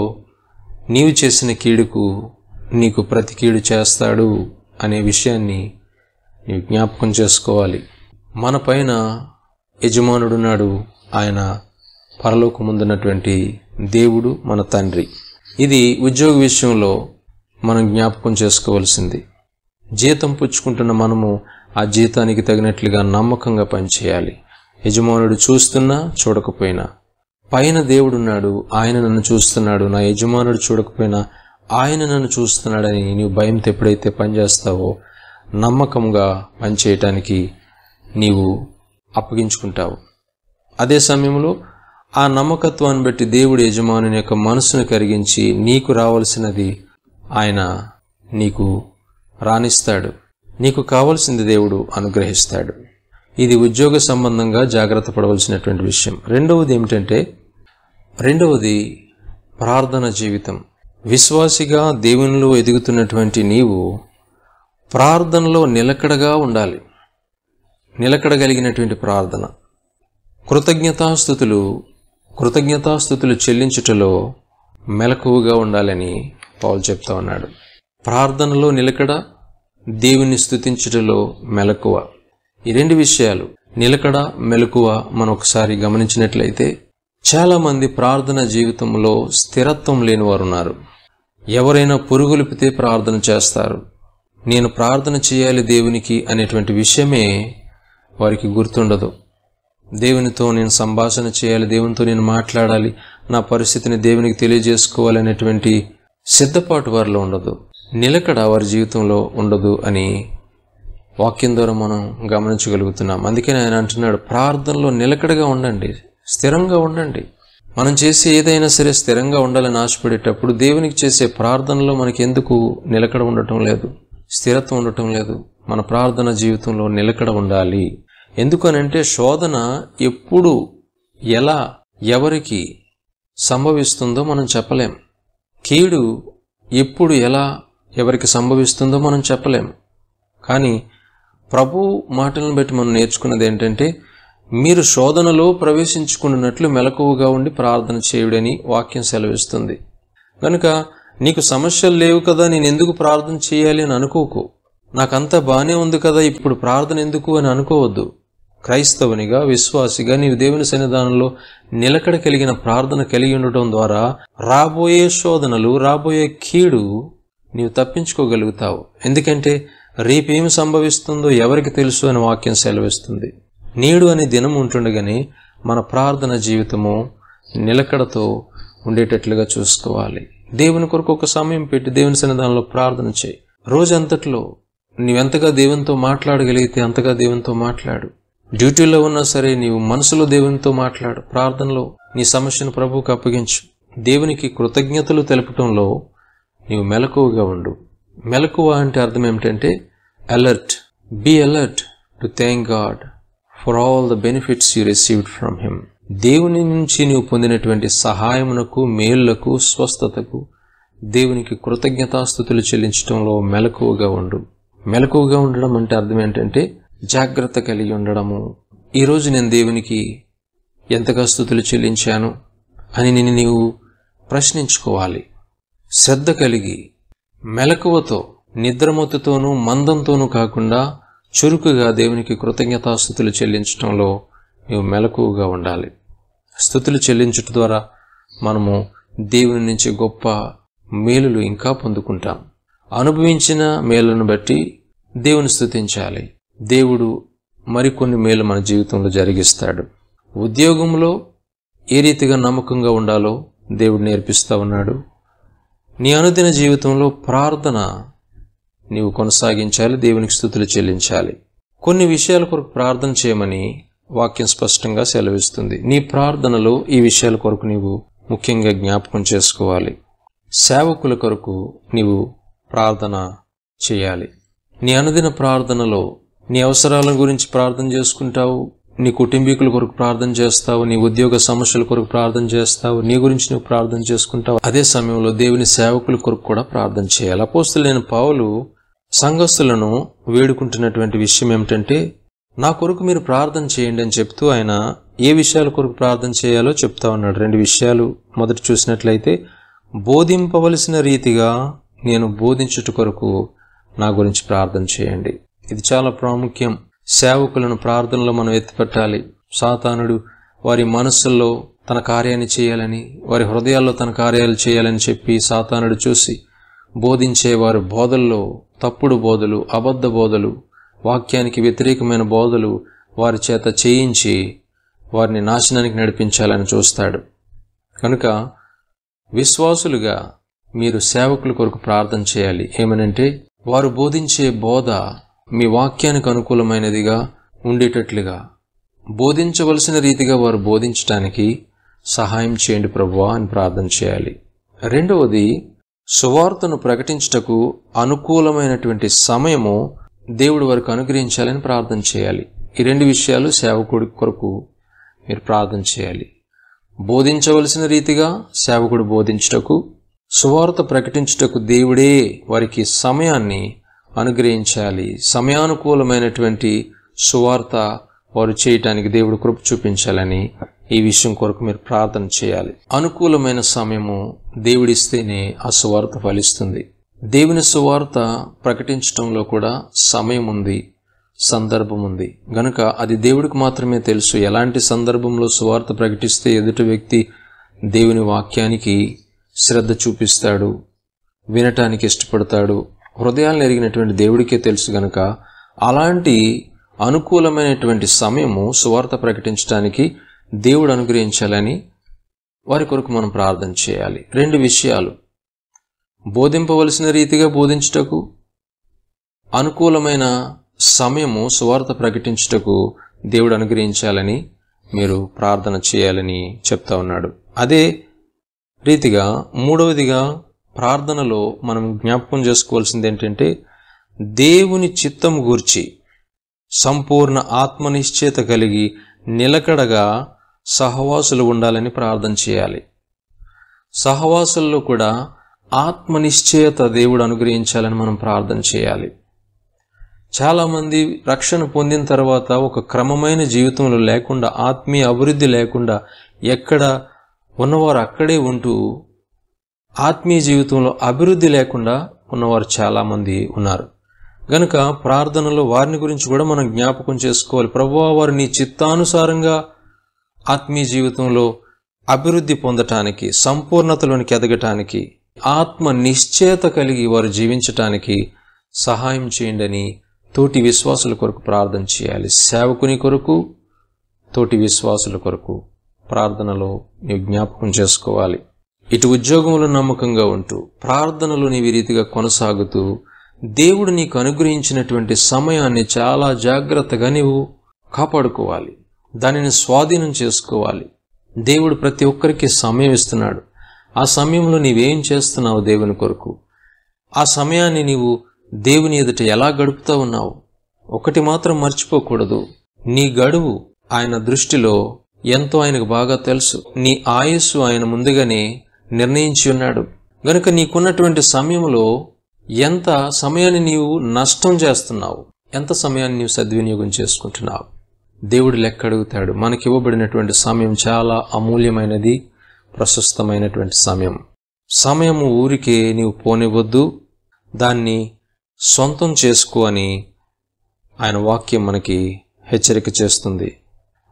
నీవు చేసిన కీడుకు నీకు ప్రతి కీడు చేస్తాడు అనే విషయాన్ని నీవు జ్ఞాపకం చేసుకోవాలి. మన పైన యజమానుడున్నాడు, ఆయన పరలోకముందున్నటువంటి దేవుడు, మన తండ్రి. ఇది ఉద్యోగ విషయంలో మనం జ్ఞాపకం చేసుకోవాల్సింది. జీతం పుచ్చుకుంటున్న మనము ఆ జీతానికి తగినట్లుగా నమ్మకంగా పనిచేయాలి. యజమానుడు చూస్తున్నా చూడకపోయినా పైన దేవుడున్నాడు, ఆయన నన్ను చూస్తున్నాడు, నా యజమానుడు చూడకపోయినా ఆయన నన్ను చూస్తున్నాడని నీవు భయంతో ఎప్పుడైతే పనిచేస్తావో నమ్మకంగా పనిచేయటానికి నీవు అప్పగించుకుంటావు. అదే సమయంలో ఆ నమ్మకత్వాన్ని బట్టి దేవుడు యజమానుని యొక్క మనసును కరిగించి నీకు రావాల్సినది ఆయన నీకు రాణిస్తాడు. నీకు కావలసింది దేవుడు అనుగ్రహిస్తాడు. ఇది ఉద్యోగ సంబంధంగా జాగ్రత్త పడవలసినటువంటి విషయం. రెండవది ఏమిటంటే, రెండవది ప్రార్థన జీవితం. విశ్వాసిగా దేవునిలో ఎదుగుతున్నటువంటి నీవు ప్రార్థనలో నిలకడగా ఉండాలి. నిలకడగలిగినటువంటి ప్రార్థన. కృతజ్ఞతాస్థుతులు చెల్లించుటలో మెలకువగా ఉండాలని పౌలు చెప్తా ఉన్నాడు. ప్రార్థనలో నిలకడ, దేవుని స్తుతించుటలో మెలకువ. ఈ రెండు విషయాలు, నిలకడ, మెలకువ, మనం ఒకసారి గమనించినట్లయితే చాలామంది ప్రార్థన జీవితంలో స్థిరత్వం లేని వారు ఉన్నారు. ఎవరైనా పురుగులిపితే ప్రార్థన చేస్తారు. నేను ప్రార్థన చేయాలి దేవునికి అనేటువంటి విషయమే వారికి గుర్తుండదు. దేవునితో నేను సంభాషణ చేయాలి, దేవునితో నేను మాట్లాడాలి, నా పరిస్థితిని దేవునికి తెలియజేసుకోవాలి అనేటువంటి సిద్ధపాటు వారిలో ఉండదు. నిలకడ వారి జీవితంలో ఉండదు అని వాక్యం ద్వారా మనం గమనించగలుగుతున్నాం. అందుకని ఆయన అంటున్నాడు, ప్రార్థనలో నిలకడగా ఉండండి, స్థిరంగా ఉండండి. మనం చేసే ఏదైనా సరే స్థిరంగా ఉండాలని ఆశపడేటప్పుడు దేవునికి చేసే ప్రార్థనలో మనకి ఎందుకు నిలకడ ఉండటం లేదు, స్థిరత్వం ఉండటం లేదు? మన ప్రార్థన జీవితంలో నిలకడ ఉండాలి. ఎందుకనంటే శోధన ఎప్పుడు, ఎలా, ఎవరికి సంభవిస్తుందో మనం చెప్పలేం. కీడు ఎప్పుడు, ఎలా, ఎవరికి సంభవిస్తుందో మనం చెప్పలేం. కానీ ప్రభు మాటలను బట్టి మనం నేర్చుకున్నది ఏంటంటే, మీరు శోధనలో ప్రవేశించుకున్నట్లు మెలకువగా ఉండి ప్రార్థన చేయుడని వాక్యం సెలవిస్తుంది. కనుక నీకు సమస్యలు లేవు కదా, నేను ఎందుకు ప్రార్థన చేయాలి అని అనుకోకు. నాకంతా బాగానే ఉంది కదా, ఇప్పుడు ప్రార్థన ఎందుకు అని అనుకోవద్దు. క్రైస్తవునిగా, విశ్వాసిగా నీవు దేవుని సన్నిధానంలో నిలకడ కలిగిన ప్రార్థన కలిగి ఉండటం ద్వారా రాబోయే శోధనలు, రాబోయే కీడు నీవు తప్పించుకోగలుగుతావు. ఎందుకంటే రేపేమి సంభవిస్తుందో ఎవరికి తెలుసు అని వాక్యం సెలవిస్తుంది. నేడు అనే దినం ఉంటుండగానే మన ప్రార్థన జీవితము నిలకడతో ఉండేటట్లుగా చూసుకోవాలి. దేవుని కొరకు ఒక సమయం పెట్టి దేవుని సన్నిధానంలో ప్రార్థన చేయి. రోజంతట్లో నీవెంతగా దేవునితో మాట్లాడగలిగితే అంతగా దేవునితో మాట్లాడు. డ్యూటీలో ఉన్నా సరే నీవు మనసులో దేవునితో మాట్లాడు. ప్రార్థనలో నీ సమస్యను ప్రభువుకు అప్పగించు. దేవునికి కృతజ్ఞతలు తెలపటంలో నీవు మెలకువగా ఉండు. మెలకువ అంటే అర్థం ఏమిటంటే alert. Be alert to thank God for all the benefits you received from him. దేవుని నుంచి నీవు పొందినటువంటి సహాయమునకు, మేలులకు, స్వస్థతకు దేవునికి కృతజ్ఞతాస్తుతులు చెల్లించడంలో మెలకువగా ఉండు. మెలకువగా ఉండడం అంటే అర్థం ఏంటంటే జాగ్రత్త కలిగి ఉండడము. ఈరోజు నేను దేవునికి ఎంతగా స్తుతులు చెల్లించాను అని నీవు ప్రశ్నించుకోవాలి. శ్రద్ధ కలిగి, మెలకువతో, నిద్రమొత్తుతోనూ మందంతోనూ కాకుండా చురుకుగా దేవునికి కృతజ్ఞతాస్తుతులు చెల్లించడంలో నీవు మెలకువగా ఉండాలి. స్తుతులు చెల్లించుట ద్వారా మనము దేవుని నుంచి గొప్ప మేలులు ఇంకా పొందుకుంటాం. అనుభవించిన మేలును బట్టి దేవుని స్తుతించాలి. దేవుడు మరికొన్ని మేలు మన జీవితంలో జరిగిస్తాడు. ఉద్యోగంలో ఏ రీతిగా నమ్మకంగా ఉండాలో దేవుడు నేర్పిస్తూ ఉన్నాడు. నీ అనుదిన జీవితంలో ప్రార్థన నీవు కొనసాగించాలి, దేవునికి స్తుతులు చెల్లించాలి. కొన్ని విషయాల కొరకు ప్రార్థన చేయమని వాక్యం స్పష్టంగా సెలవిస్తుంది. నీ ప్రార్థనలో ఈ విషయాల కొరకు నీవు ముఖ్యంగా జ్ఞాపకం చేసుకోవాలి. సేవకుల కొరకు నీవు ప్రార్థన చేయాలి. నీ అనుదిన ప్రార్థనలో నీ అవసరాల గురించి ప్రార్థన చేసుకుంటావు, నీ కుటుంబీకుల కొరకు ప్రార్థన చేస్తావు, నీ ఉద్యోగ సమస్యల కొరకు ప్రార్థన చేస్తావు, నీ గురించి నువ్వు ప్రార్థన చేసుకుంటావు. అదే సమయంలో దేవుని సేవకుల కొరకు కూడా ప్రార్థన చేయాలి. అపోస్తలుడైన పౌలు సంఘస్థులను వేడుకుంటున్నటువంటి విషయం ఏమిటంటే, నా కొరకు మీరు ప్రార్థన చేయండి అని చెప్తూ ఆయన ఏ విషయాల కొరకు ప్రార్థన చేయాలో చెప్తా ఉన్నాడు. రెండు విషయాలు. మొదట చూసినట్లయితే, బోధింపవలసిన రీతిగా నేను బోధించుట కొరకు నా గురించి ప్రార్థన చేయండి. ఇది చాలా ప్రాముఖ్యం. సేవకులను ప్రార్థనలో మనం ఎత్తిపెట్టాలి. సాతానుడు వారి మనస్సుల్లో తన కార్యాన్ని చేయాలని, వారి హృదయాల్లో తన కార్యాలు చేయాలని చెప్పి సాతానుడు చూసి బోధించేవారి బోధల్లో తప్పుడు బోధలు, అబద్ధ బోధలు, వాక్యానికి వ్యతిరేకమైన బోధలు వారి చేత చేయించి వారిని నాశనానికి నడిపించాలని చూస్తాడు. కనుక విశ్వాసులుగా మీరు సేవకుల కొరకు ప్రార్థన చేయాలి. ఏమనంటే, వారు బోధించే బోధ మీ వాక్యానికి అనుకూలమైనదిగా ఉండేటట్లుగా, బోధించవలసిన రీతిగా వారు బోధించటానికి సహాయం చేయండి ప్రభువా అని ప్రార్థన చేయాలి. రెండవది, సువార్తను ప్రకటించుటకు అనుకూలమైనటువంటి సమయము దేవుడు వారికి అనుగ్రహించాలని ప్రార్థన చేయాలి. ఈ రెండు విషయాలు సేవకుడి కొరకు మీరు ప్రార్థన చేయాలి. బోధించవలసిన రీతిగా సేవకుడు బోధించుటకు, సువార్త ప్రకటించుటకు దేవుడే వారికి సమయాన్ని అనుగ్రహించాలి. సమయానుకూలమైనటువంటి సువార్త వారు చేయటానికి దేవుడు కృప చూపించాలని ఈ విషయం కొరకు మీరు ప్రార్థన చేయాలి. అనుకూలమైన సమయము దేవుడిస్తేనే ఆ సువార్త ఫలిస్తుంది. దేవుని సువార్త ప్రకటించటంలో కూడా సమయం ఉంది, సందర్భం ఉంది. గనుక అది దేవుడికి మాత్రమే తెలుసు. ఎలాంటి సందర్భంలో సువార్త ప్రకటిస్తే ఎదుటి వ్యక్తి దేవుని వాక్యానికి శ్రద్ధ చూపిస్తాడు, వినటానికి ఇష్టపడతాడు, హృదయాలను ఎరిగినటువంటి దేవుడికే తెలుసు. గనుక అలాంటి అనుకూలమైనటువంటి సమయము సువార్త ప్రకటించడానికి దేవుడు అనుగ్రహించాలని వారి కొరకు మనం ప్రార్థన చేయాలి. 2 విషయాలు: బోధింపవలసిన రీతిగా బోధించుటకు, అనుకూలమైన సమయము సువార్త ప్రకటించుటకు దేవుడు అనుగ్రహించాలని మీరు ప్రార్థన చేయాలని చెప్తా ఉన్నాడు. అదే రీతిగా 3వదిగా ప్రార్థనలో మనం జ్ఞాపకం చేసుకోవాల్సింది ఏంటంటే, దేవుని చిత్తం గూర్చి సంపూర్ణ ఆత్మనిశ్చయత కలిగి నిలకడగా సహవాసులు ఉండాలని ప్రార్థన చేయాలి. సహవాసుల్లో కూడా ఆత్మనిశ్చయత దేవుడు అనుగ్రహించాలని మనం ప్రార్థన చేయాలి. చాలామంది రక్షణ పొందిన తర్వాత ఒక క్రమమైన జీవితంలో లేకుండా, ఆత్మీయ అభివృద్ధి లేకుండా, ఎక్కడ ఉన్నవారు అక్కడే ఉంటూ ఆత్మీయ జీవితంలో అభివృద్ధి లేకుండా ఉన్నవారు చాలామంది ఉన్నారు. గనుక ప్రార్థనలో వారిని గురించి కూడా మనం జ్ఞాపకం చేసుకోవాలి. ప్రభువా, వారు నీ చిత్తానుసారంగా ఆత్మీయ జీవితంలో అభివృద్ధి పొందటానికి, సంపూర్ణతలోనికి ఎదగటానికి, ఆత్మ నిశ్చయత కలిగి వారు జీవించటానికి సహాయం చేయండి అని తోటి విశ్వాసుల కొరకు ప్రార్థన చేయాలి. సేవకుని కొరకు, తోటి విశ్వాసుల కొరకు ప్రార్థనలో నీవు జ్ఞాపకం చేసుకోవాలి. ఇటు ఉద్యోగంలో నమ్మకంగా ఉంటూ, ప్రార్థనలో నీవు ఈ రీతిగా కొనసాగుతూ, దేవుడు నీకు అనుగ్రహించినటువంటి సమయాన్ని చాలా జాగ్రత్తగా నీవు కాపాడుకోవాలి, దానిని స్వాధీనం చేసుకోవాలి. దేవుడు ప్రతి ఒక్కరికి సమయం ఇస్తున్నాడు. ఆ సమయంలో నీవేం చేస్తున్నావు దేవుని కొరకు? ఆ సమయాన్ని నీవు దేవుని ఎదుట ఎలా గడుపుతా ఉన్నావు? ఒకటి మాత్రం మర్చిపోకూడదు, నీ గడువు ఆయన దృష్టిలో ఎంతో ఆయనకు బాగా తెలుసు. నీ ఆయుస్సు ఆయన ముందుగానే నిర్ణయించి ఉన్నాడు. గనుక నీకున్నటువంటి సమయంలో ఎంత సమయాన్ని నీవు నష్టం చేస్తున్నావు, ఎంత సమయాన్ని నీవు సద్వినియోగం చేసుకుంటున్నావు? దేవుడు లెక్క అడుగుతాడు. మనకి ఇవ్వబడినటువంటి సమయం చాలా అమూల్యమైనది, ప్రశస్తమైనటువంటి సమయం. సమయము ఊరికే నీవు పోనివ్వద్దు, దాన్ని సొంతం చేసుకో అని ఆయన వాక్యం మనకి హెచ్చరిక చేస్తుంది.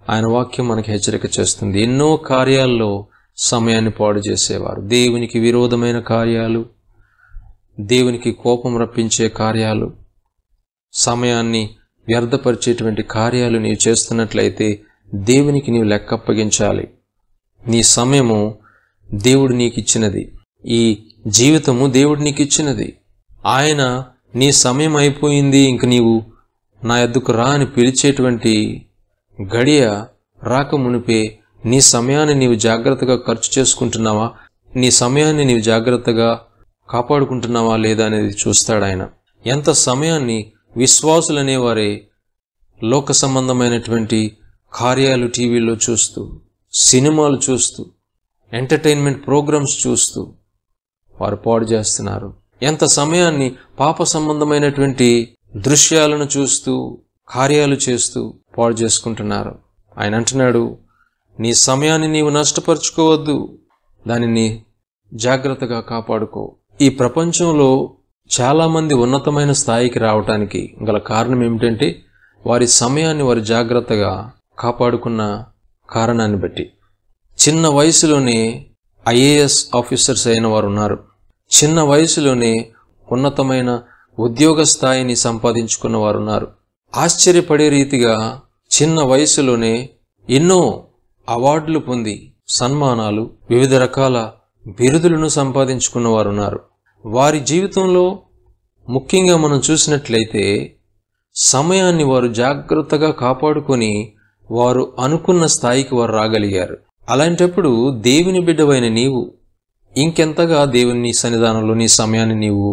ఆయన వాక్యం మనకి హెచ్చరిక చేస్తుంది. ఎన్నో కార్యాల్లో సమయాన్ని పాడు చేసేవారు, దేవునికి విరోధమైన కార్యాలు, దేవునికి కోపం రప్పించే కార్యాలు, సమయాన్ని వ్యర్థపరిచేటువంటి కార్యాలు నీవు చేస్తున్నట్లయితే దేవునికి నీవు లెక్క అప్పగించాలి. నీ సమయము దేవుడు నీకు ఇచ్చినది, ఈ జీవితము దేవుడు నీకు ఇచ్చినది. ఆయన నీ సమయం అయిపోయింది, ఇంక నీవు నా యొద్దకు రా అని పిలిచేటువంటి గడియ రాకమునిపే నీ సమయాన్ని నీవు జాగ్రత్తగా ఖర్చు చేసుకుంటున్నావా, నీ సమయాన్ని నీవు జాగ్రత్తగా కాపాడుకుంటున్నావా లేదా అనేది చూస్తాడు ఆయన. ఎంత సమయాన్ని విశ్వాసులనేవారే లోక సంబంధమైనటువంటి కార్యాలు టీవీలో చూస్తూ, సినిమాలు చూస్తూ, ఎంటర్టైన్మెంట్ ప్రోగ్రామ్స్ చూస్తూ వారు పాడు చేస్తున్నారు. ఎంత సమయాన్ని పాప సంబంధమైనటువంటి దృశ్యాలను చూస్తూ, కార్యాలు చేస్తూ పాడు చేసుకుంటున్నారు. ఆయన అంటున్నాడు, నీ సమయాన్ని నీవు నష్టపరుచుకోవద్దు, దానిని జాగ్రత్తగా కాపాడుకో. ఈ ప్రపంచంలో చాలామంది ఉన్నతమైన స్థాయికి రావటానికి గల కారణం ఏమిటంటే, వారి సమయాన్ని వారు జాగ్రత్తగా కాపాడుకున్న కారణాన్ని బట్టి. చిన్న వయసులోనే ఐఏఎస్ ఆఫీసర్స్ అయిన వారు ఉన్నారు. చిన్న వయసులోనే ఉన్నతమైన ఉద్యోగ స్థాయిని సంపాదించుకున్న వారు ఉన్నారు. ఆశ్చర్యపడే రీతిగా చిన్న వయసులోనే ఎన్నో అవార్డులు పొంది, సన్మానాలు, వివిధ రకాల బిరుదులను సంపాదించుకున్న వారు ఉన్నారు. వారి జీవితంలో ముఖ్యంగా మనం చూసినట్లయితే సమయాన్ని వారు జాగ్రత్తగా కాపాడుకొని వారు అనుకున్న స్థాయికి వారు రాగలిగారు. అలాంటప్పుడు దేవుని బిడ్డవైన నీవు ఇంకెంతగా దేవుని సన్నిధానంలో నీ సమయాన్ని నీవు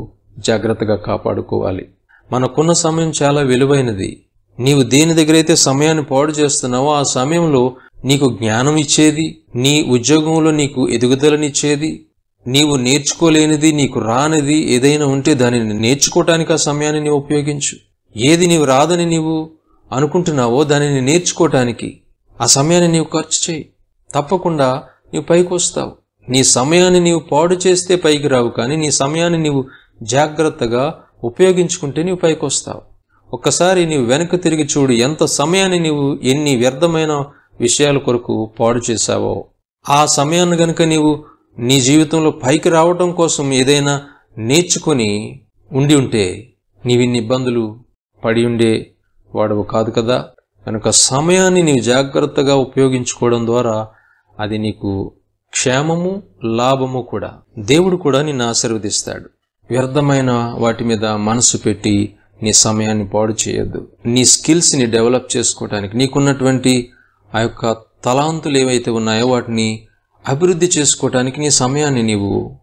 జాగ్రత్తగా కాపాడుకోవాలి. మనకున్న సమయం చాలా విలువైనది. నీవు దేని దగ్గరైతే సమయాన్ని పాడు చేస్తున్నావో ఆ సమయంలో నీకు జ్ఞానం ఇచ్చేది, నీ ఉద్యోగంలో నీకు ఎదుగుదలనిచ్చేది, నీవు నేర్చుకోలేనిది, నీకు రానిది ఏదైనా ఉంటే దానిని నేర్చుకోవటానికి ఆ సమయాన్ని నీవు ఉపయోగించు. ఏది నీవు రాదని నీవు అనుకుంటున్నావో దానిని నేర్చుకోవటానికి ఆ సమయాన్ని నీవు ఖర్చు చేయి. తప్పకుండా నీవు పైకి వస్తావు. నీ సమయాన్ని నీవు పాడు చేస్తే పైకి రావు, కానీ నీ సమయాన్ని నీవు జాగ్రత్తగా ఉపయోగించుకుంటే నీవు పైకి వస్తావు. ఒక్కసారి నీవు వెనక్కి తిరిగి చూడు, ఎంత సమయాన్ని నీవు ఎన్ని వ్యర్థమైన విషయాల కొరకు పాడు చేశావో. ఆ సమయాన్ని గనుక నీవు నీ జీవితంలో పైకి రావటం కోసం ఏదైనా నేర్చుకుని ఉండి ఉంటే నీవిన్ని ఇబ్బందులు పడి ఉండే వాడవు కాదు కదా. కనుక సమయాన్ని నీవు జాగ్రత్తగా ఉపయోగించుకోవడం ద్వారా అది నీకు క్షేమము, లాభము కూడా. దేవుడు కూడా నిన్ను ఆశీర్వదిస్తాడు. వ్యర్థమైన వాటి మీద మనసు పెట్టి నీ సమయాన్ని పాడు చేయొద్దు. నీ స్కిల్స్ని డెవలప్ చేసుకోవటానికి, నీకున్నటువంటి ఆ యొక్క తలాంతులు ఏవైతే ఉన్నాయో వాటిని అభివృద్ధి చేసుకోవటానికి నీ సమయాన్ని నీవు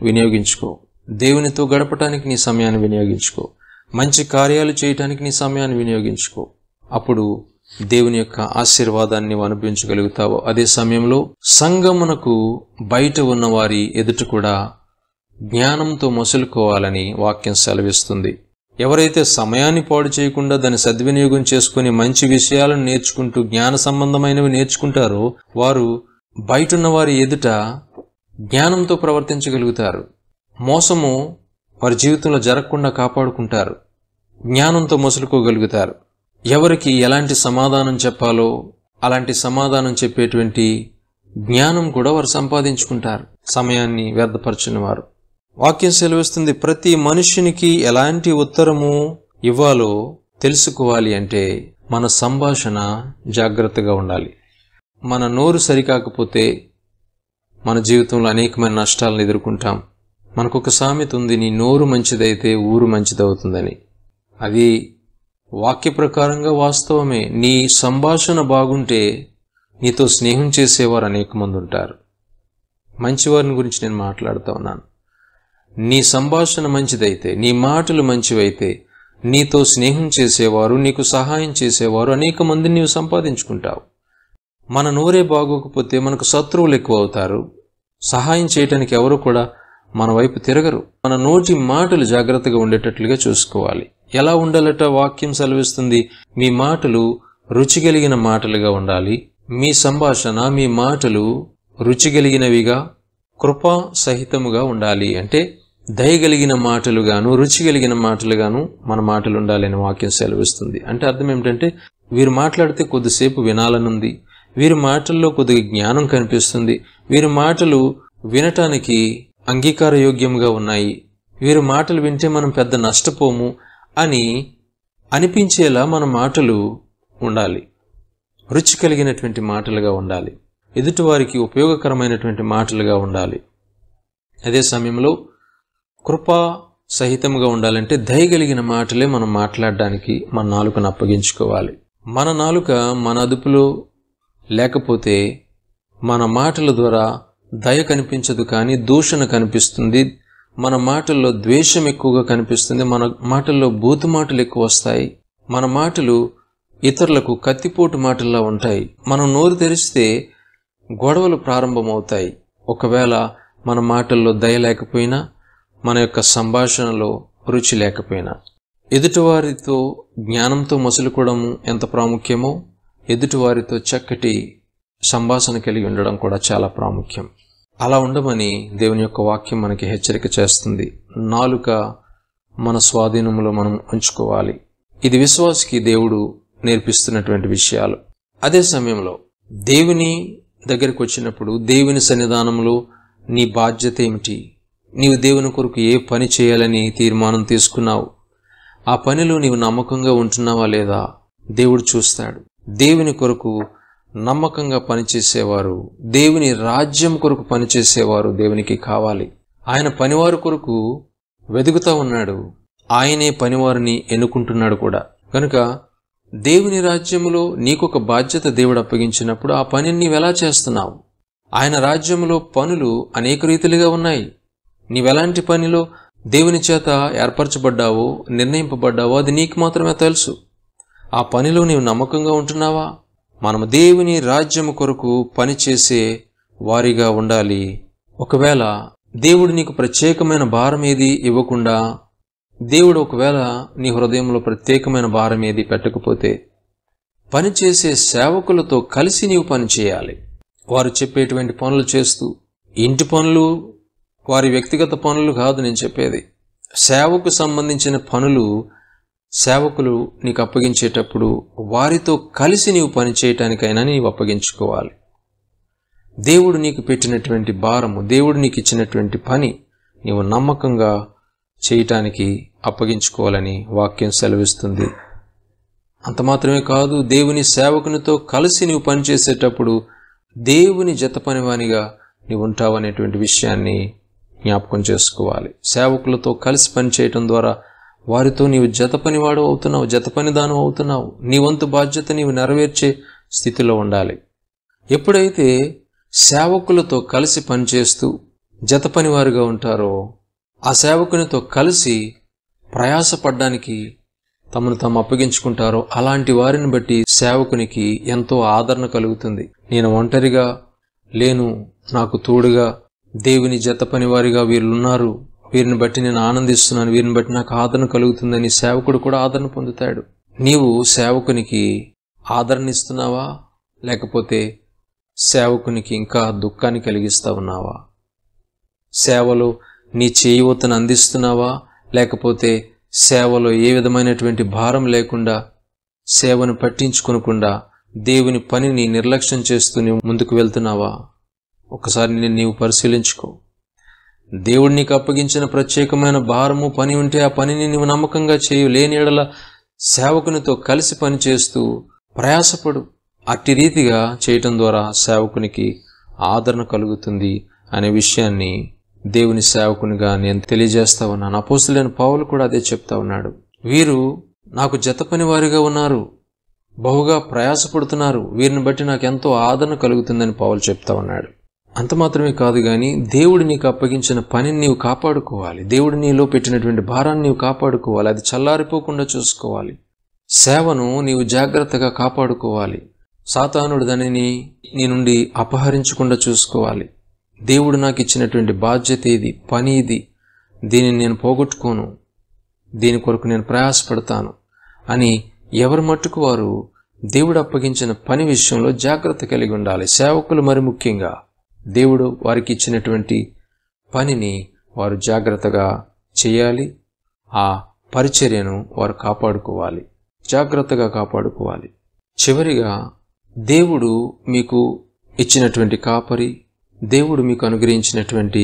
వినియోగించుకో. దేవునితో గడపటానికి నీ సమయాన్ని వినియోగించుకో. మంచి కార్యాలు చేయటానికి నీ సమయాన్ని వినియోగించుకో. అప్పుడు దేవుని యొక్క ఆశీర్వాదాన్ని నీవు అనుభవించగలుగుతావు. అదే సమయంలో సంఘమునకు బయట ఉన్న వారి ఎదుట కూడా జ్ఞానంతో మొసలుకోవాలని వాక్యం సెలవిస్తుంది. ఎవరైతే సమయాన్ని పాడు చేయకుండా దాన్ని సద్వినియోగం చేసుకుని మంచి విషయాలను నేర్చుకుంటూ జ్ఞాన సంబంధమైనవి నేర్చుకుంటారో వారు బయటున్న వారి ఎదుట జ్ఞానంతో ప్రవర్తించగలుగుతారు. మోసము వారి జీవితంలో జరగకుండా కాపాడుకుంటారు. జ్ఞానంతో మొసలుకోగలుగుతారు. ఎవరికి ఎలాంటి సమాధానం చెప్పాలో అలాంటి సమాధానం చెప్పేటువంటి జ్ఞానం కూడా వారు సంపాదించుకుంటారు. సమయాన్ని వ్యర్థపరచిన వారు. వాక్యం సెలవిస్తుంది, ప్రతి మనుష్యునికి ఎలాంటి ఉత్తరము ఇవ్వాలో తెలుసుకోవాలి అంటే మన సంభాషణ జాగ్రత్తగా ఉండాలి. మన నోరు సరికాకపోతే మన జీవితంలో అనేకమైన నష్టాలను ఎదుర్కొంటాం. మనకొక సామెత ఉంది, నీ నోరు మంచిదైతే ఊరు మంచిదవుతుందని. అది వాక్య ప్రకారంగా వాస్తవమే. నీ సంభాషణ బాగుంటే నీతో స్నేహం చేసేవారు అనేక మంది ఉంటారు. మంచివారిని గురించి నేను మాట్లాడుతూ ఉన్నాను. నీ సంభాషణ మంచిదైతే, నీ మాటలు మంచివైతే నీతో స్నేహం చేసేవారు, నీకు సహాయం చేసేవారు అనేక మందిని నీవు సంపాదించుకుంటావు. మన నోరే బాగోకపోతే మనకు శత్రువులు ఎక్కువ అవుతారు. సహాయం చేయటానికి ఎవరు కూడా మన వైపు తిరగరు. మన నోటి మాటలు జాగ్రత్తగా ఉండేటట్లుగా చూసుకోవాలి. ఎలా ఉండాలట వాక్యం సెలవిస్తుంది, మీ మాటలు రుచిగలిగిన మాటలుగా ఉండాలి. మీ సంభాషణ, మీ మాటలు రుచిగలిగినవిగా కృపా సహితముగా ఉండాలి. అంటే దయగలిగిన మాటలుగాను రుచిగలిగిన మాటలుగాను మన మాటలు ఉండాలని వాక్యం సెలవిస్తుంది. అంటే అర్థం ఏమిటంటే వీరు మాట్లాడితే కొద్దిసేపు వినాలనుంది, వీరి మాటల్లో కొద్దిగా జ్ఞానం కనిపిస్తుంది, వీరి మాటలు వినటానికి అంగీకార యోగ్యంగా ఉన్నాయి, వీరి మాటలు వింటే మనం పెద్ద నష్టపోము అని అనిపించేలా మన మాటలు ఉండాలి. రుచి కలిగినటువంటి మాటలుగా ఉండాలి. ఎదుటివారికి ఉపయోగకరమైనటువంటి మాటలుగా ఉండాలి. అదే సమయంలో కృపా సహితంగా ఉండాలంటే దయగలిగిన మాటలే మనం మాట్లాడడానికి మన నాలుకను అప్పగించుకోవాలి. మన నాలుక మన అదుపులో లేకపోతే మన మాటల ద్వారా దయ కనిపించదు, కానీ దూషణ కనిపిస్తుంది. మన మాటల్లో ద్వేషం ఎక్కువగా కనిపిస్తుంది. మన మాటల్లో బూతు మాటలు ఎక్కువ వస్తాయి. మన మాటలు ఇతరులకు కత్తిపోటు మాటల్లా ఉంటాయి. మనం నోరు తెరిస్తే గొడవలు ప్రారంభమవుతాయి. ఒకవేళ మన మాటల్లో దయ లేకపోయినా, మన యొక్క సంభాషణలో రుచి లేకపోయినా. ఎదుటివారితో జ్ఞానంతో మసులుకోవడము ఎంత ప్రాముఖ్యమో ఎదుటివారితో చక్కటి సంభాషణ కలిగి ఉండడం కూడా చాలా ప్రాముఖ్యం. అలా ఉండమని దేవుని యొక్క వాక్యం మనకి హెచ్చరిక చేస్తుంది. నాలుక మన స్వాధీనంలో మనం ఉంచుకోవాలి. ఇది విశ్వాసికి దేవుడు నేర్పిస్తున్నటువంటి విషయాలు. అదే సమయంలో దేవుని దగ్గరికి వచ్చినప్పుడు దేవుని సన్నిధానంలో నీ బాధ్యత ఏమిటి? నీవు దేవుని కొరకు ఏ పని చేయాలని తీర్మానం తీసుకున్నావు? ఆ పనిలో నీవు నమ్మకంగా ఉంటున్నావా లేదా దేవుడు చూస్తాడు. దేవుని కొరకు నమ్మకంగా పనిచేసేవారు, దేవుని రాజ్యం కొరకు పనిచేసేవారు దేవునికి కావాలి. ఆయన పనివారు కొరకు వెతుకుతా ఉన్నాడు. ఆయనే పనివారిని ఎన్నుకుంటున్నాడు కూడా. కనుక దేవుని రాజ్యములో నీకొక బాధ్యత దేవుడు అప్పగించినప్పుడు ఆ పనిని నీవెలా చేస్తున్నావు? ఆయన రాజ్యంలో పనులు అనేక రీతిలుగా ఉన్నాయి. నీవెలాంటి పనిలో దేవుని చేత ఏర్పరచబడ్డావో, నిర్ణయింపబడ్డావో అది నీకు మాత్రమే తెలుసు. ఆ పనిలో నీవు నమ్మకంగా ఉంటున్నావా? మనము దేవుని రాజ్యము కొరకు పనిచేసే వారిగా ఉండాలి. ఒకవేళ దేవుడు నీకు ప్రత్యేకమైన భారం ఏది ఇవ్వకుండా, దేవుడు ఒకవేళ నీ హృదయంలో ప్రత్యేకమైన భారం ఏది పెట్టకపోతే, పనిచేసే సేవకులతో కలిసి నీవు పనిచేయాలి. వారు చెప్పేటువంటి పనులు చేస్తూ, ఇంటి పనులు వారి వ్యక్తిగత పనులు కాదు నేను చెప్పేది, సేవకు సంబంధించిన పనులు సేవకులు నీకు అప్పగించేటప్పుడు వారితో కలిసి నీవు పని చేయటానికైనా నీవు అప్పగించుకోవాలి. దేవుడు నీకు పెట్టినటువంటి భారము, దేవుడు నీకు ఇచ్చినటువంటి పని నీవు నమ్మకంగా చేయటానికి అప్పగించుకోవాలని వాక్యం సెలవిస్తుంది. అంత మాత్రమే కాదు, దేవుని సేవకునితో కలిసి నీవు పనిచేసేటప్పుడు దేవుని జత పనివానిగా నీవు ఉంటావనేటువంటి విషయాన్ని జ్ఞాపకం చేసుకోవాలి. సేవకులతో కలిసి పనిచేయటం ద్వారా వారితో నీవు జత పనివాడు అవుతున్నావు, జత పనిదానం అవుతున్నావు. నీ వంతు బాధ్యత నీవు నెరవేర్చే స్థితిలో ఉండాలి. ఎప్పుడైతే సేవకులతో కలిసి పనిచేస్తూ జత పనివారుగా ఉంటారో, ఆ సేవకునితో కలిసి ప్రయాసపడ్డానికి తమను తాము అప్పగించుకుంటారో, అలాంటి వారిని బట్టి సేవకునికి ఎంతో ఆదరణ కలుగుతుంది. నేను ఒంటరిగా లేను, నాకు తోడుగా దేవుని జత పనివారిగా వీళ్ళున్నారు, వీరిని బట్టి నేను ఆనందిస్తున్నాను, వీరిని బట్టి నాకు ఆదరణ కలుగుతుందని సేవకుడు కూడా ఆదరణ పొందుతాడు. నీవు సేవకునికి ఆదరణ ఇస్తున్నావా, లేకపోతే సేవకునికి ఇంకా దుఃఖాన్ని కలిగిస్తా ఉన్నావా? సేవలో నీ చేయూతను అందిస్తున్నావా, లేకపోతే సేవలో ఏ విధమైనటువంటి భారం లేకుండా, సేవను పట్టించుకోకుండా దేవుని పనిని నిర్లక్ష్యం చేస్తూ నీవు ముందుకు వెళ్తున్నావా? ఒకసారి నీవు పరిశీలించుకో. దేవుడు నీకు అప్పగించిన ప్రత్యేకమైన భారము పని ఉంటే ఆ పనిని నీవు నమ్మకంగా చేయు. లేని ఎడల సేవకునితో కలిసి పనిచేస్తూ ప్రయాసపడు. అట్టి రీతిగా చేయటం ద్వారా సేవకునికి ఆదరణ కలుగుతుంది అనే విషయాన్ని దేవుని సేవకునిగా నేను తెలియజేస్తా ఉన్నాను. అపోస్తలుడైన పౌలు కూడా అదే చెప్తా ఉన్నాడు. వీరు నాకు జత పని వారిగా ఉన్నారు, బహుగా ప్రయాసపడుతున్నారు, వీరిని బట్టి నాకు ఎంతో ఆదరణ కలుగుతుందని పౌలు చెప్తా ఉన్నాడు. అంత మాత్రమే కాదు గాని దేవుడు నీకు అప్పగించిన పనిని నీవు కాపాడుకోవాలి. దేవుడు నీలో పెట్టినటువంటి భారాన్ని నీవు కాపాడుకోవాలి. అది చల్లారిపోకుండా చూసుకోవాలి. సేవను నీవు జాగ్రత్తగా కాపాడుకోవాలి. సాతానుడు దానిని నీ నుండి అపహరించకుండా చూసుకోవాలి. దేవుడు నాకు ఇచ్చినటువంటి బాధ్యత ఇది, పని ఇది, దీనిని నేను పోగొట్టుకోను, దీని కొరకు నేను ప్రయాసపడతాను అని ఎవరి మట్టుకు వారు దేవుడు అప్పగించిన పని విషయంలో జాగ్రత్త కలిగి ఉండాలి. సేవకులు మరి ముఖ్యంగా దేవుడు వారికి ఇచ్చినటువంటి పనిని వారు జాగ్రత్తగా చేయాలి. ఆ పరిచర్యను వారు కాపాడుకోవాలి, జాగ్రత్తగా కాపాడుకోవాలి. చివరిగా దేవుడు మీకు ఇచ్చినటువంటి కాపరి, దేవుడు మీకు అనుగ్రహించినటువంటి